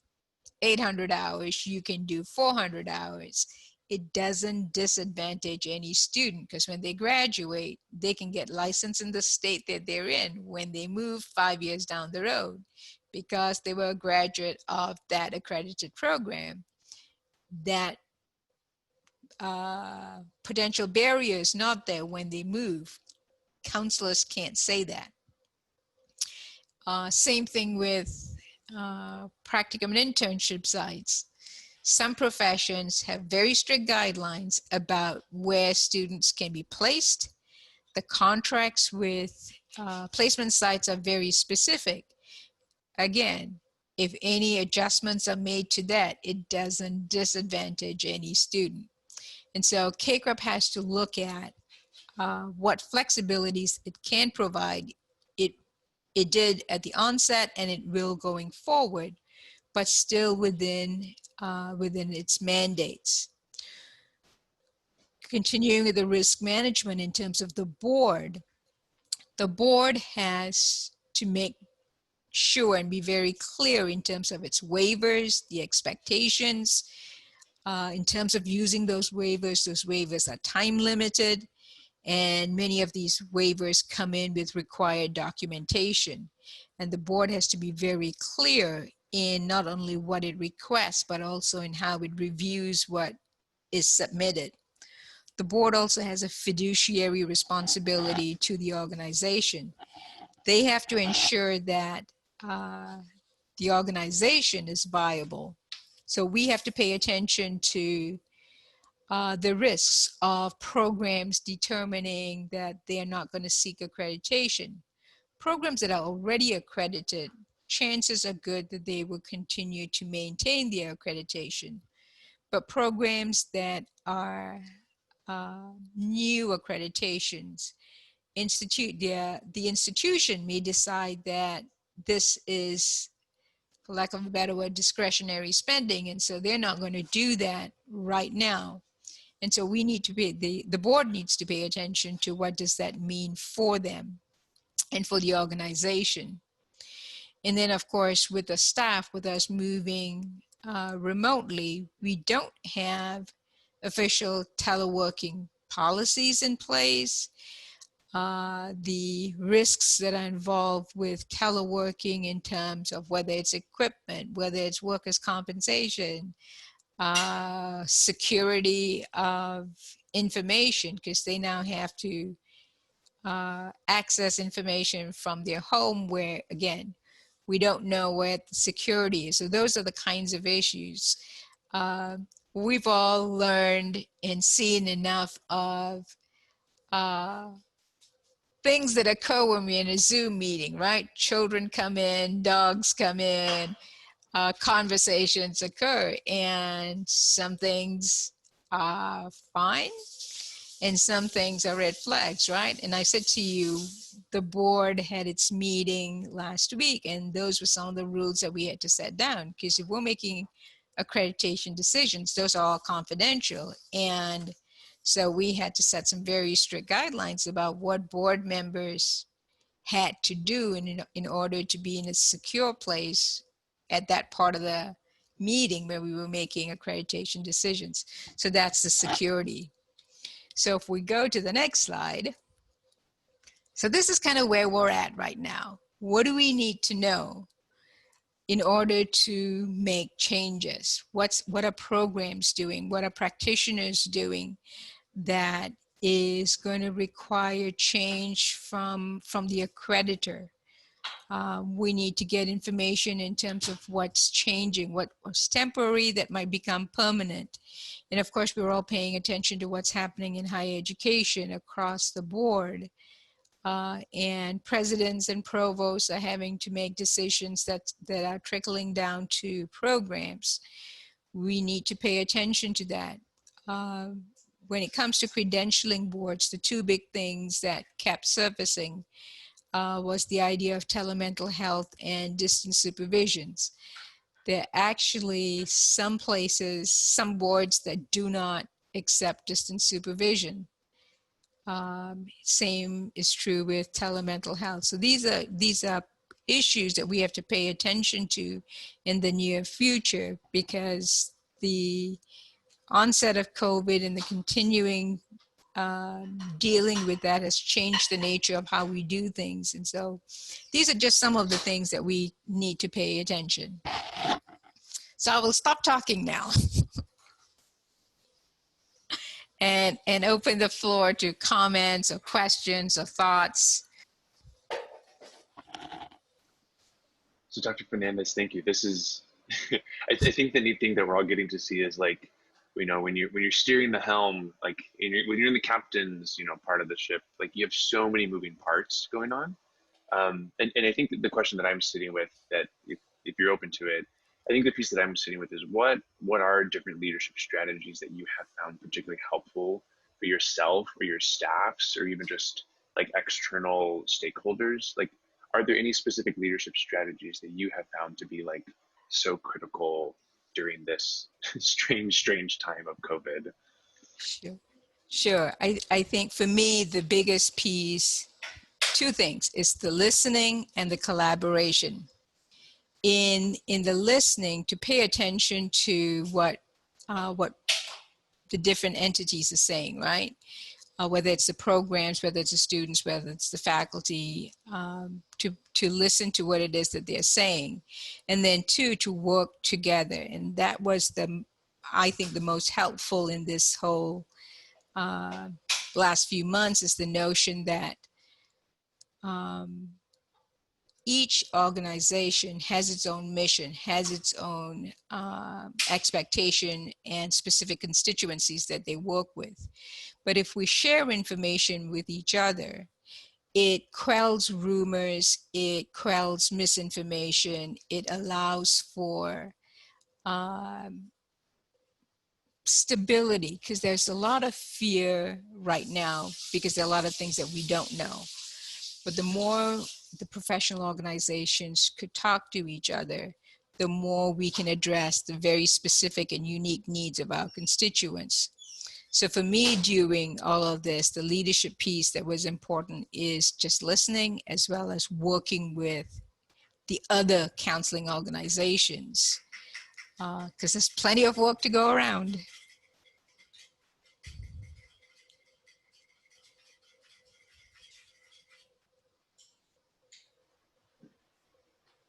800 hours, you can do 400 hours, it doesn't disadvantage any student, because when they graduate, they can get licensed in the state that they're in when they move 5 years down the road, because they were a graduate of that accredited program. That potential barrier is not there when they move. Counselors can't say that. Same thing with practicum and internship sites. Some professions have very strict guidelines about where students can be placed. The contracts with placement sites are very specific. Again, if any adjustments are made to that, it doesn't disadvantage any student. And so CACREP has to look at what flexibilities it can provide. It did at the onset and it will going forward, but still within its mandates. Continuing with the risk management in terms of the board has to make sure and be very clear in terms of its waivers, the expectations, in terms of using those waivers are time limited, and many of these waivers come in with required documentation. And the board has to be very clear in not only what it requests, but also in how it reviews what is submitted. The board also has a fiduciary responsibility to the organization. They have to ensure that the organization is viable. So we have to pay attention to the risks of programs determining that they are not going to seek accreditation. Programs that are already accredited, chances are good that they will continue to maintain their accreditation. But programs that are new accreditations, the institution may decide that this is, for lack of a better word, discretionary spending, and so they're not going to do that right now. And so we need to be, the board needs to pay attention to what does that mean for them and for the organization. And then of course, with the staff, with us moving remotely, we don't have official teleworking policies in place. The risks that are involved with teleworking in terms of whether it's equipment, whether it's workers' compensation, security of information, because they now have to access information from their home where, again, we don't know where the security is. So those are the kinds of issues. We've all learned and seen enough of things that occur when we're in a Zoom meeting, right? Children come in, dogs come in, conversations occur, and some things are fine and some things are red flags, right? And I said to you, the board had its meeting last week, and those were some of the rules that we had to set down, because if we're making accreditation decisions, those are all confidential. And so we had to set some very strict guidelines about what board members had to do in order to be in a secure place at that part of the meeting where we were making accreditation decisions. So that's the security. So if we go to the next slide, so this is kind of where we're at right now. What do we need to know in order to make changes? What are programs doing? What are practitioners doing that is going to require change from the accreditor? We need to get information in terms of what's changing, what was temporary that might become permanent. And of course, we're all paying attention to what's happening in higher education across the board. And presidents and provosts are having to make decisions that are trickling down to programs. We need to pay attention to that. When it comes to credentialing boards, the two big things that kept surfacing was the idea of telemental health and distance supervisions. There are actually some places, some boards that do not accept distance supervision. Same is true with telemental health. So these are issues that we have to pay attention to in the near future, because the onset of COVID and the continuing dealing with that has changed the nature of how we do things. And so these are just some of the things that we need to pay attention. So I will stop talking now and open the floor to comments or questions or thoughts. So Dr. Fernandez, thank you. This is, I think the neat thing that we're all getting to see is, like, you know, when you're steering the helm, like when you're in the captain's, you know, part of the ship, like you have so many moving parts going on. And I think that the question that I'm sitting with, that if you're open to it, I think the piece that I'm sitting with is what are different leadership strategies that you have found particularly helpful for yourself or your staffs or even just like external stakeholders? Like, are there any specific leadership strategies that you have found to be like so critical during this strange time of COVID? Sure. Sure. I think for me, the biggest piece, two things, is the listening and the collaboration. In the listening, to pay attention to what the different entities are saying, right? Whether it's the programs, whether it's the students, whether it's the faculty, to listen to what it is that they're saying. And then two, to work together. And that was I think the most helpful in this whole last few months, is the notion that each organization has its own mission, has its own expectation and specific constituencies that they work with. But if we share information with each other, it quells rumors, it quells misinformation, it allows for stability, because there's a lot of fear right now because there are a lot of things that we don't know. But the more the professional organizations could talk to each other, the more we can address the very specific and unique needs of our constituents. So for me, during all of this, the leadership piece that was important is just listening, as well as working with the other counseling organizations, because there's plenty of work to go around.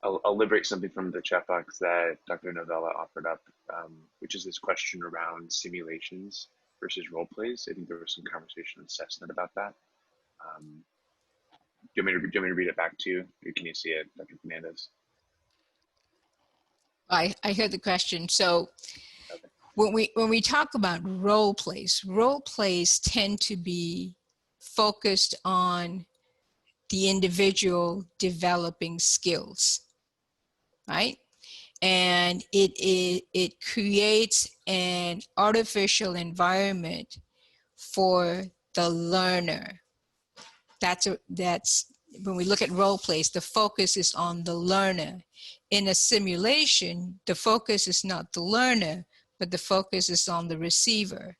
I'll liberate something from the chat box that Dr. Novella offered up, which is this question around simulations versus role plays. I think there was some conversation in Cessna about that. Do you want me to read it back to you? Or can you see it, Dr. Fernandez? I heard the question. So Okay. when we talk about role plays tend to be focused on the individual developing skills, right? And it creates an artificial environment for the learner. That's when we look at role plays, the focus is on the learner. In a simulation, the focus is not the learner, but the focus is on the receiver,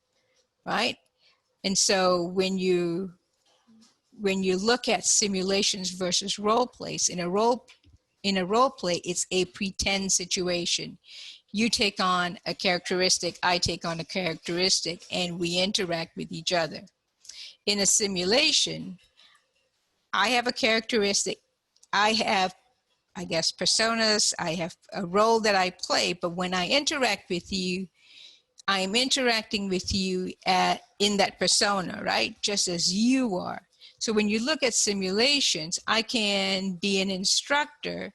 right? And so when you look at simulations versus role plays, in a role play, it's a pretend situation. You take on a characteristic, I take on a characteristic, and we interact with each other. In a simulation, I have a characteristic, I have, I guess, personas, I have a role that I play, but when I interact with you, I'm interacting with you in that persona, right? Just as you are. So when you look at simulations, I can be an instructor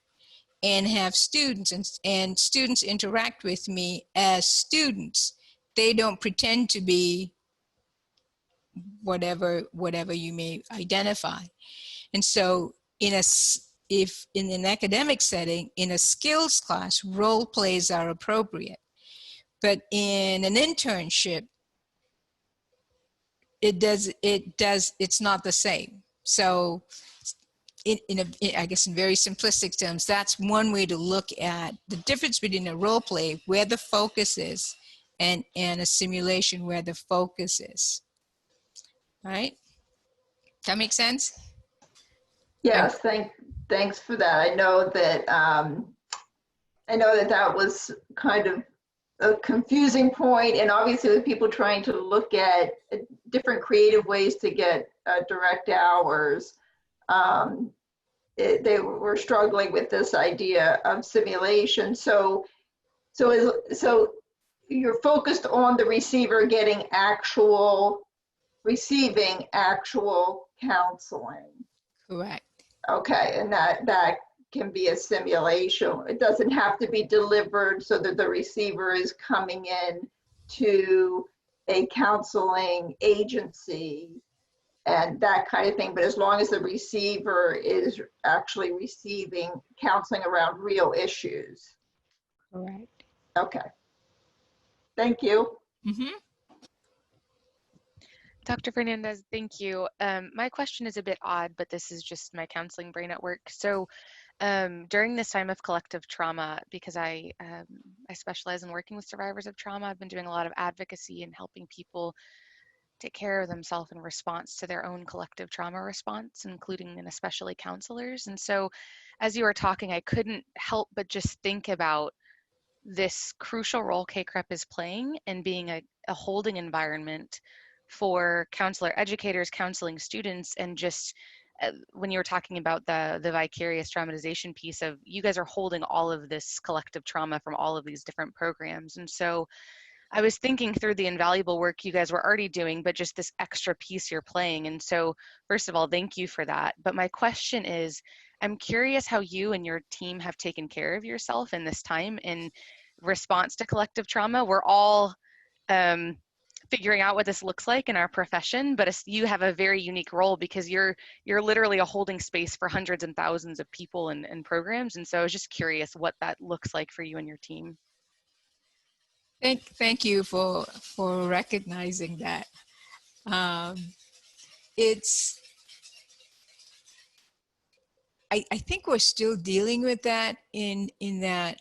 and have students, and students interact with me as students. They don't pretend to be whatever you may identify. And so if in an academic setting, in a skills class, role plays are appropriate. But in an internship, it's not the same. So I guess in very simplistic terms, that's one way to look at the difference between a role play where the focus is and a simulation where the focus is. All right? That make sense? Yes, thanks for that. I know that that was kind of a confusing point, and obviously with people trying to look at different creative ways to get direct hours, they were struggling with this idea of simulation. So you're focused on the receiver receiving actual counseling. Correct. Okay, and that can be a simulation. It doesn't have to be delivered so that the receiver is coming in to a counseling agency and that kind of thing. But as long as the receiver is actually receiving counseling around real issues. Correct. Okay. Thank you. Mm-hmm. Dr. Fernandez, thank you. My question is a bit odd, but this is just my counseling brain at work. So during this time of collective trauma, because I specialize in working with survivors of trauma, I've been doing a lot of advocacy and helping people take care of themselves in response to their own collective trauma response, including and especially counselors. And so as you were talking, I couldn't help but just think about this crucial role CACREP is playing in being a holding environment for counselor educators, counseling students, and just when you were talking about the vicarious traumatization piece of you guys are holding all of this collective trauma from all of these different programs. And so I was thinking through the invaluable work you guys were already doing, but just this extra piece you're playing. And so first of all, thank you for that. But my question is, I'm curious how you and your team have taken care of yourself in this time in response to collective trauma. We're all figuring out what this looks like in our profession, but you have a very unique role because you're literally a holding space for hundreds and thousands of people and programs. And so I was just curious what that looks like for you and your team. Thank you for recognizing that. I think we're still dealing with that in that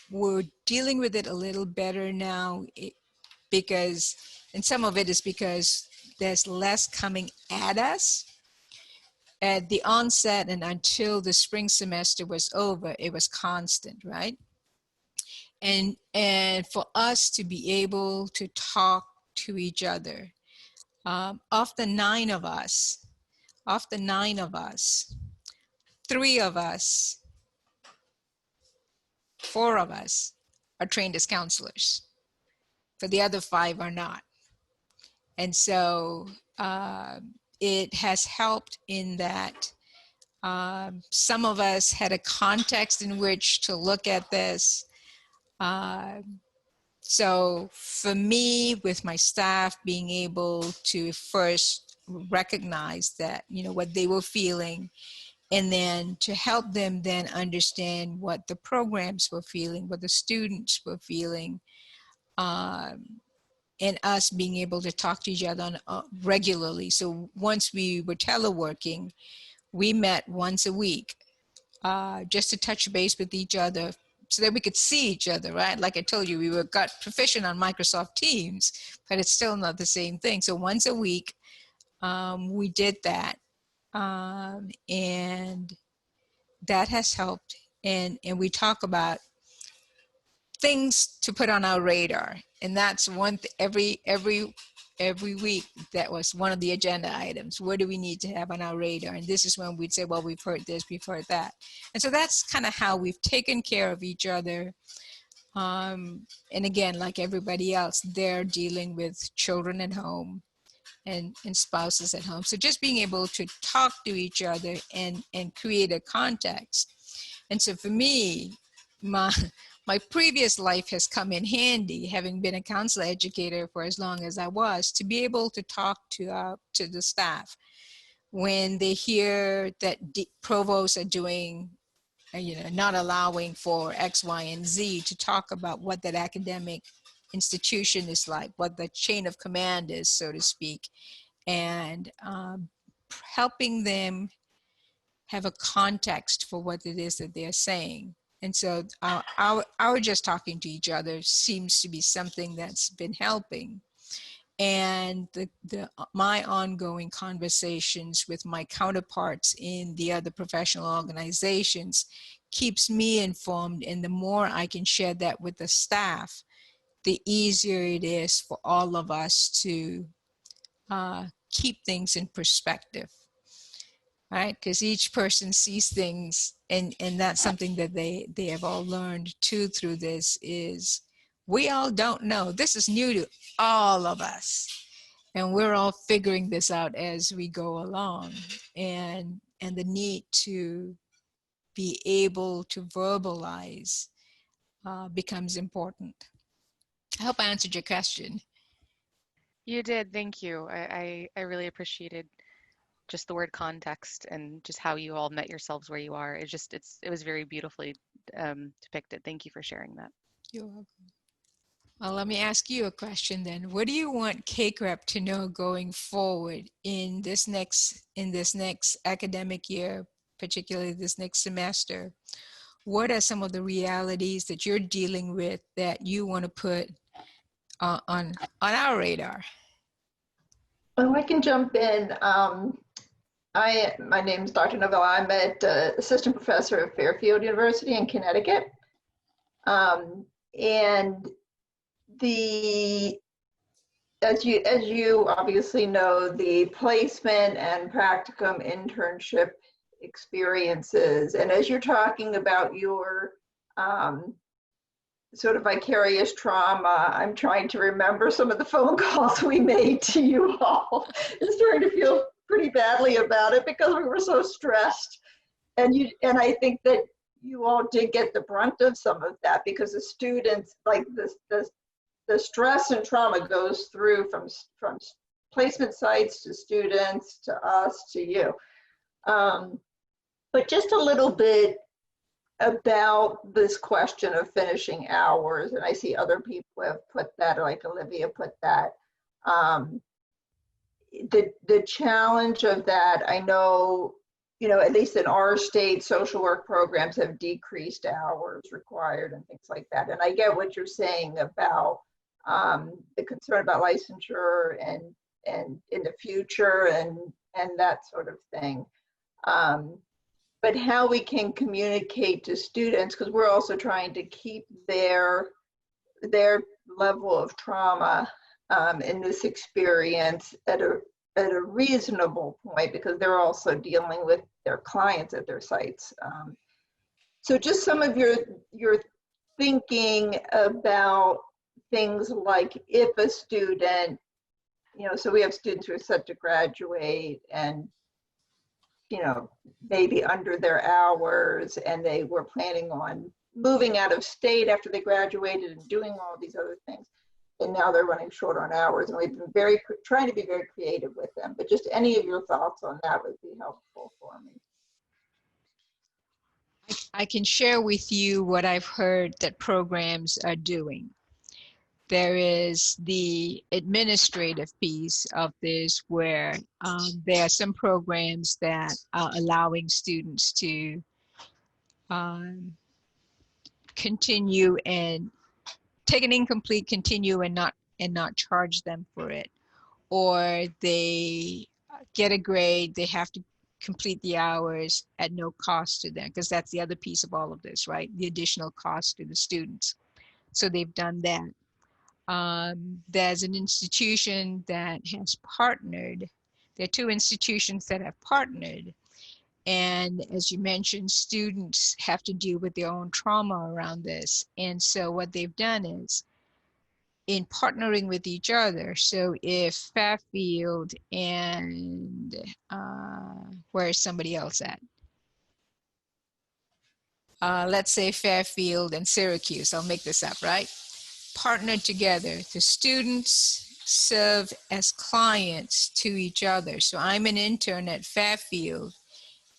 we're dealing with it a little better now because, and some of it is because there's less coming at us. At the onset and until the spring semester was over, it was constant, right? And for us to be able to talk to each other, of the 9 of us, 3 of us, 4 of us are trained as counselors. For the other 5 are not. And so it has helped in that some of us had a context in which to look at this. So for me, with my staff, being able to first recognize that, you know, what they were feeling, and then to help them then understand what the programs were feeling, what the students were feeling, and us being able to talk to each other regularly. So once we were teleworking, we met once a week just to touch base with each other so that we could see each other, right? Like I told you, we got proficient on Microsoft Teams, but it's still not the same thing. So once a week, we did that. And that has helped. And we talk about things to put on our radar. And that's every week, that was one of the agenda items. What do we need to have on our radar? And this is when we'd say, well, we've heard this, we've heard that. And so that's kind of how we've taken care of each other. And again, like everybody else, they're dealing with children at home and spouses at home. So just being able to talk to each other and create a context. And so for me, my previous life has come in handy, having been a counselor educator for as long as I was, to be able to talk to the staff when they hear that provosts are doing, not allowing for X, Y, and Z, to talk about what that academic institution is like, what the chain of command is, so to speak, and helping them have a context for what it is that they're saying. And so our just talking to each other seems to be something that's been helping. And my ongoing conversations with my counterparts in the other professional organizations keeps me informed. And the more I can share that with the staff, the easier it is for all of us to keep things in perspective. Right, because each person sees things, and that's something that they have all learned too through this, is we all don't know. This is new to all of us, and we're all figuring this out as we go along, and the need to be able to verbalize becomes important. I hope I answered your question. You did, thank you. I really appreciated just the word context and just how you all met yourselves where you are. It was very beautifully depicted. Thank you for sharing that. You're welcome. Well, let me ask you a question then. What do you want CACREP to know going forward in this next academic year, particularly this next semester? What are some of the realities that you're dealing with that you want to put on our radar? Well, I can jump in. My name is Dr. Novella. I'm assistant professor at Fairfield University in Connecticut. And as you obviously know, the placement and practicum internship experiences, and as you're talking about your sort of vicarious trauma, I'm trying to remember some of the phone calls we made to you all. I'm starting to feel pretty badly about it because we were so stressed. And I think that you all did get the brunt of some of that because the students, like the stress and trauma goes through from placement sites to students to us to you. But just a little bit about this question of finishing hours, and I see other people have put that, like Olivia put that. The challenge of that, I know, at least in our state, social work programs have decreased hours required and things like that. And I get what you're saying about the concern about licensure and in the future and that sort of thing. But how we can communicate to students, because we're also trying to keep their level of trauma in this experience at a reasonable point, because they're also dealing with their clients at their sites. So just some of your thinking about things like if a student, so we have students who are set to graduate and maybe under their hours, and they were planning on moving out of state after they graduated and doing all these other things. And now they're running short on hours, and we've been trying to be very creative with them. But just any of your thoughts on that would be helpful for me. I can share with you what I've heard that programs are doing. There is the administrative piece of this where there are some programs that are allowing students to continue and take an incomplete continue and not charge them for it, or they get a grade, they have to complete the hours at no cost to them, because that's the other piece of all of this, right? The additional cost to the students. So they've done that. There's an institution that has partnered. There are two institutions that have partnered. And as you mentioned, students have to deal with their own trauma around this. And so what they've done is, in partnering with each other, so if Fairfield and where is somebody else at? Let's say Fairfield and Syracuse, I'll make this up, right? Partnered together, the students serve as clients to each other. So I'm an intern at Fairfield,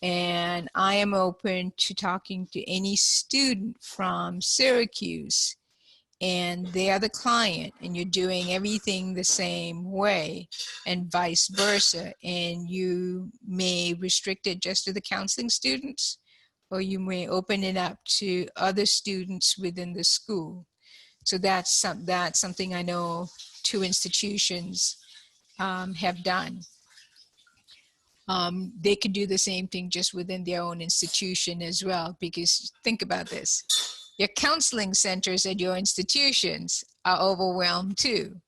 and I am open to talking to any student from Syracuse, and they are the client, and you're doing everything the same way, and vice versa. And you may restrict it just to the counseling students, or you may open it up to other students within the school. So that's something I know two institutions have done. They could do the same thing just within their own institution as well, because think about this. Your counseling centers at your institutions are overwhelmed too.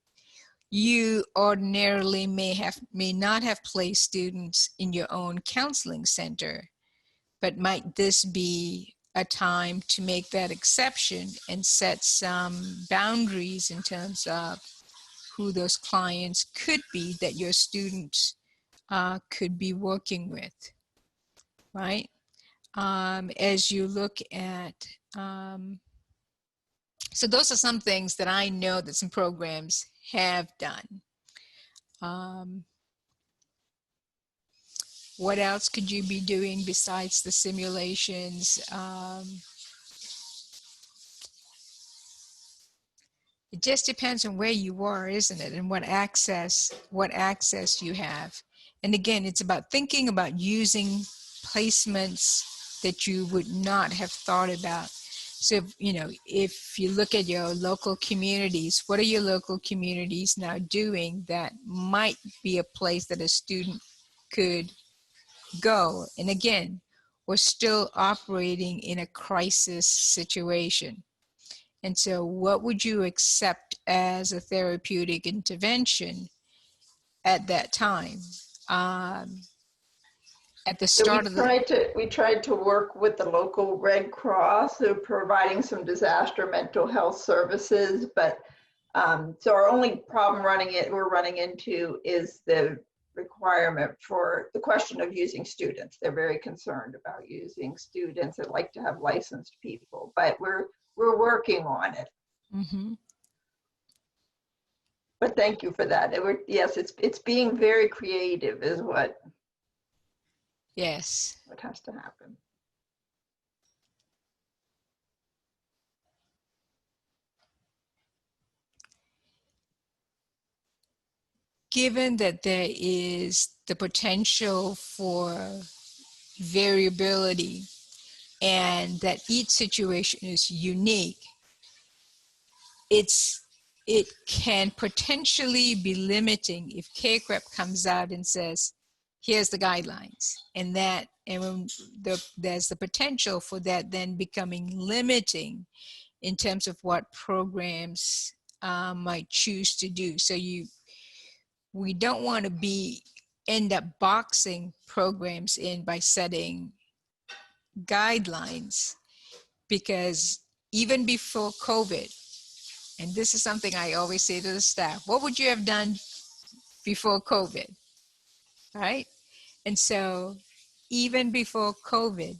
You ordinarily may not have placed students in your own counseling center, but might this be a time to make that exception and set some boundaries in terms of who those clients could be that your students could be working with, right? As you look at, so those are some things that I know that some programs have done. What else could you be doing besides the simulations? It just depends on where you are, isn't it? And what access you have. And again, it's about thinking about using placements that you would not have thought about. So, if you look at your local communities, what are your local communities now doing that might be a place that a student could go? And again, we're still operating in a crisis situation. And so what would you accept as a therapeutic intervention at that time? At the start of the... We tried to work with the local Red Cross, who are providing some disaster mental health services, but so our only problem we're running into is the requirement for the question of using students. They're very concerned about using students. They'd like to have licensed people, but we're working on it. Mm-hmm. But thank you for that. Yes, it's being very creative is what Yes. What has to happen. Given that there is the potential for variability and that each situation is unique, it can potentially be limiting if CACREP comes out and says, here's the guidelines, and when there's the potential for that then becoming limiting in terms of what programs might choose to do. So we don't want to end up boxing programs in by setting guidelines, because even before COVID, and this is something I always say to the staff, what would you have done before COVID, right? And so even before COVID,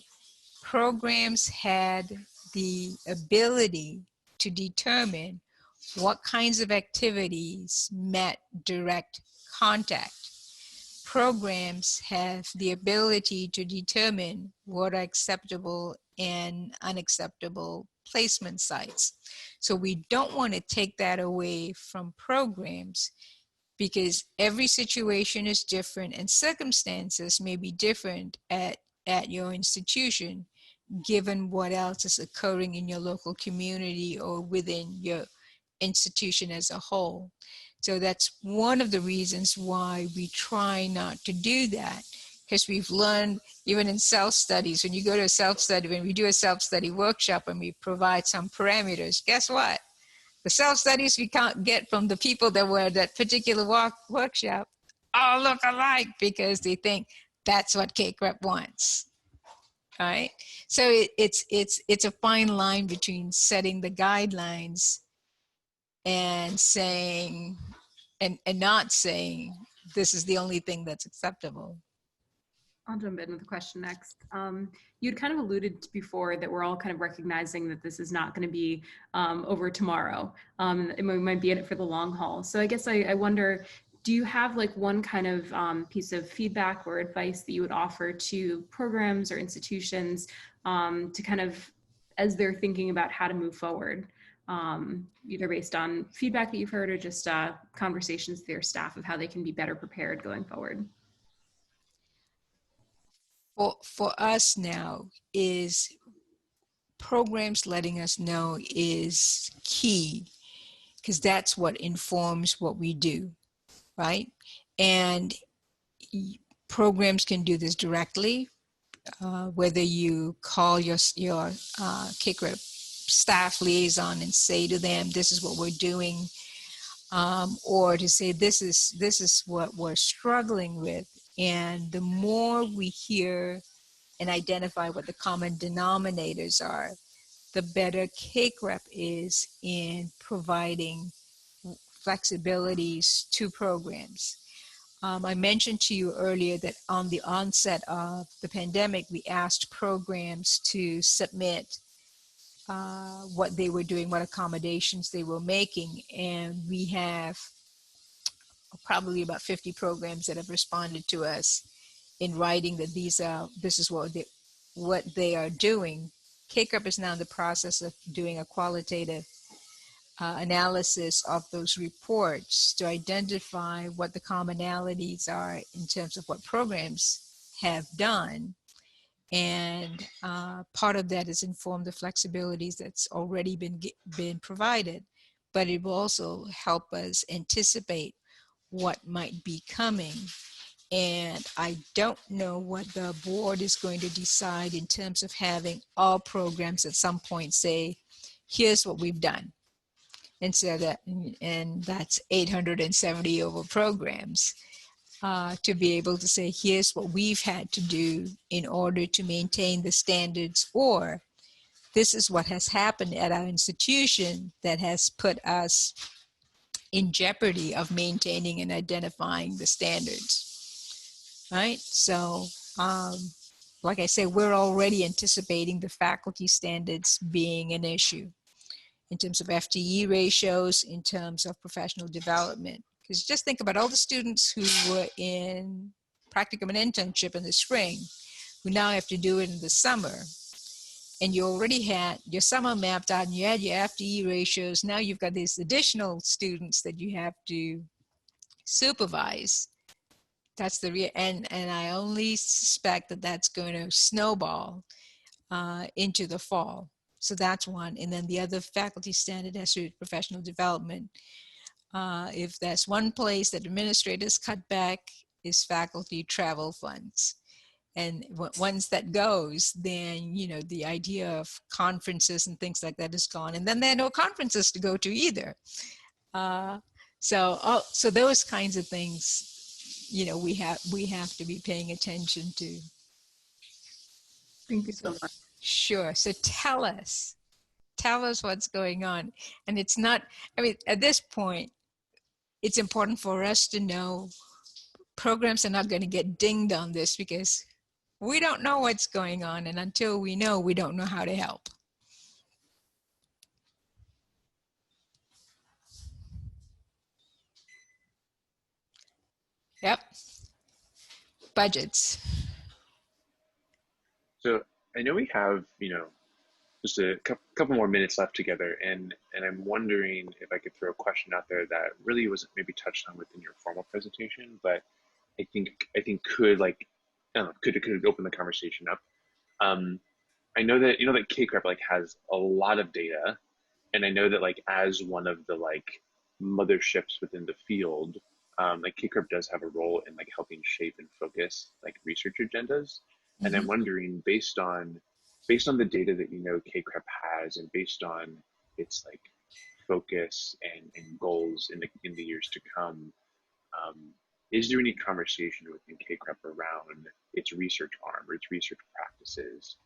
programs had the ability to determine what kinds of activities met direct contact. Programs have the ability to determine what are acceptable and unacceptable placement sites. So we don't want to take that away from programs, because every situation is different and circumstances may be different at your institution, given what else is occurring in your local community or within your institution as a whole. So that's one of the reasons why we try not to do that, because we've learned, even in self-studies, when you go to a self-study, when we do a self-study workshop and we provide some parameters, guess what? The self-studies we can't get from the people that were at that particular workshop all look alike, because they think that's what CACREP wants. All right. So it's a fine line between setting the guidelines and saying, and not saying this is the only thing that's acceptable. I'll jump in with a question next. You'd kind of alluded to before that we're all kind of recognizing that this is not going to be over tomorrow. We might be in it for the long haul. So I guess I wonder, do you have like one kind of piece of feedback or advice that you would offer to programs or institutions to kind of, as they're thinking about how to move forward, either based on feedback that you've heard or just conversations with their staff of how they can be better prepared going forward? For us now, is programs letting us know is key, because that's what informs what we do, right? And programs can do this directly, whether you call your CACREP staff liaison and say to them, this is what we're doing, or to say, this is what we're struggling with. And the more we hear and identify what the common denominators are, the better CACREP is in providing flexibilities to programs. I mentioned to you earlier that on the onset of the pandemic, we asked programs to submit what they were doing, what accommodations they were making. And we have probably about 50 programs that have responded to us in writing that this is what they are doing. CACREP is now in the process of doing a qualitative analysis of those reports to identify what the commonalities are in terms of what programs have done. And part of that is inform the flexibilities that's already been provided, but it will also help us anticipate what might be coming. And I don't know what the board is going to decide in terms of having all programs at some point say, here's what we've done. And so that's 870 over programs. To be able to say, here's what we've had to do in order to maintain the standards, or this is what has happened at our institution that has put us in jeopardy of maintaining and identifying the standards, right? So, like I said, we're already anticipating the faculty standards being an issue in terms of FTE ratios, in terms of professional development. Because just think about all the students who were in practicum and internship in the spring, who now have to do it in the summer. And you already had your summer mapped out and you had your FTE ratios. Now you've got these additional students that you have to supervise. That's and I only suspect that that's going to snowball into the fall. So that's one. And then the other faculty standard has to do with professional development. If that's one place that administrators cut back, is faculty travel funds. And once that goes, then, you know, the idea of conferences and things like that is gone. And then there are no conferences to go to either. So those kinds of things, you know, we have to be paying attention to. Thank you so much. Sure. So tell us what's going on. And it's not, I mean, at this point, it's important for us to know programs are not going to get dinged on this because we don't know what's going on. And until we know, we don't know how to help. Yep. Budgets. So I know we have, you know, just a couple more minutes left together, and I'm wondering if I could throw a question out there that really wasn't maybe touched on within your formal presentation, but I think could, like, I don't know, could open the conversation up. I know that, you know, that CACREP like has a lot of data, and I know that, like, as one of the like motherships within the field, like CACREP does have a role in like helping shape and focus like research agendas. Mm-hmm. And I'm wondering, based on the data that, you know, CACREP has, and based on its like focus and goals in the years to come, is there any conversation within CACREP around its research arm or its research practices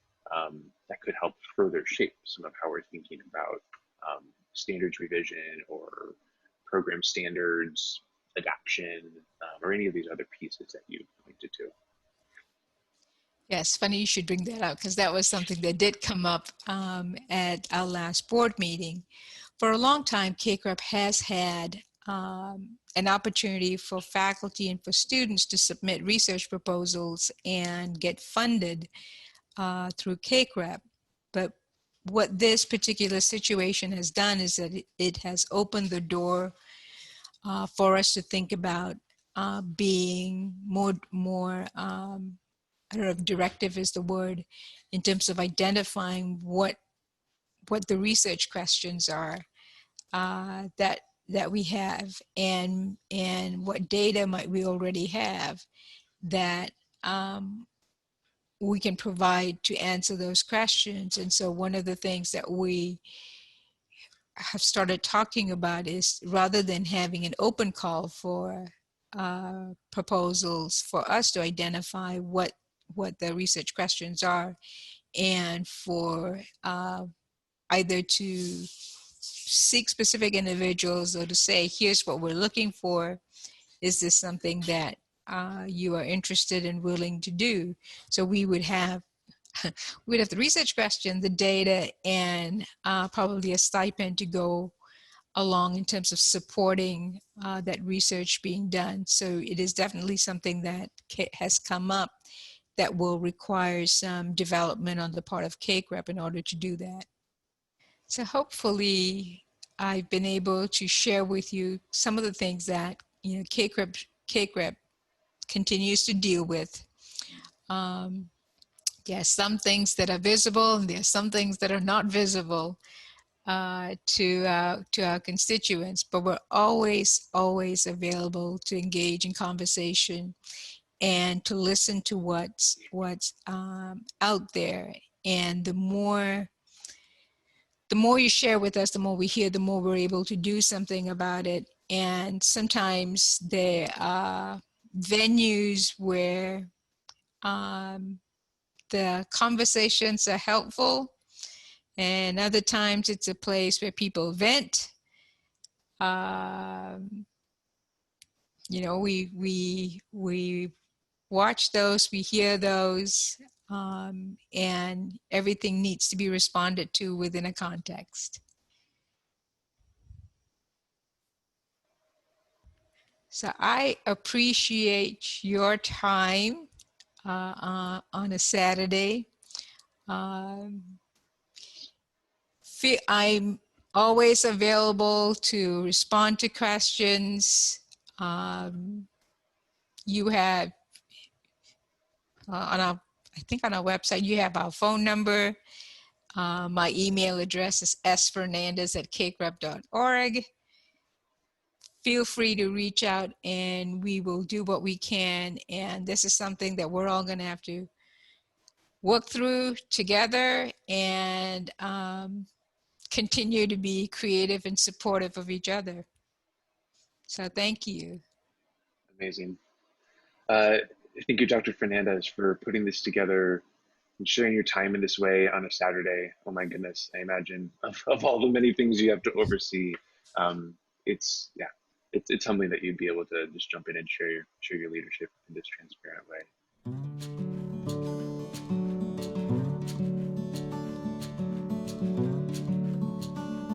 that could help further shape some of how we're thinking about standards revision or program standards adoption, or any of these other pieces that you pointed to? Yes, funny you should bring that up, because that was something that did come up at our last board meeting. For a long time, CACREP has had an opportunity for faculty and for students to submit research proposals and get funded through CACREP. But what this particular situation has done is that it has opened the door for us to think about being more I don't know if directive is the word, in terms of identifying what the research questions are that we have, and what data might we already have that we can provide to answer those questions. And so one of the things that we have started talking about is, rather than having an open call for proposals, for us to identify what the research questions are, and for either to seek specific individuals or to say, here's what we're looking for. Is this something that you are interested and willing to do? So we would have the research question, the data, and probably a stipend to go along in terms of supporting that research being done. So it is definitely something that has come up that will require some development on the part of CACREP in order to do that. So hopefully I've been able to share with you some of the things that CACREP continues to deal with. There are some things that are visible, and there are some things that are not visible to our constituents, but we're always available to engage in conversation and to listen to what's out there. And the more you share with us, the more we hear, the more we're able to do something about it. And sometimes there are venues where the conversations are helpful, and other times it's a place where people vent. We watch those, we hear those, and everything needs to be responded to within a context. So I appreciate your time on a Saturday. I'm always available to respond to questions. You have I think on our website, you have our phone number. My email address is sfernandez@cacrep.org. Feel free to reach out and we will do what we can. And this is something that we're all going to have to work through together and continue to be creative and supportive of each other. So thank you. Amazing. Thank you, Dr. Fernandez, for putting this together and sharing your time in this way on a Saturday. Oh my goodness, I imagine of all the many things you have to oversee, it's humbling that you'd be able to just jump in and share your leadership in this transparent way.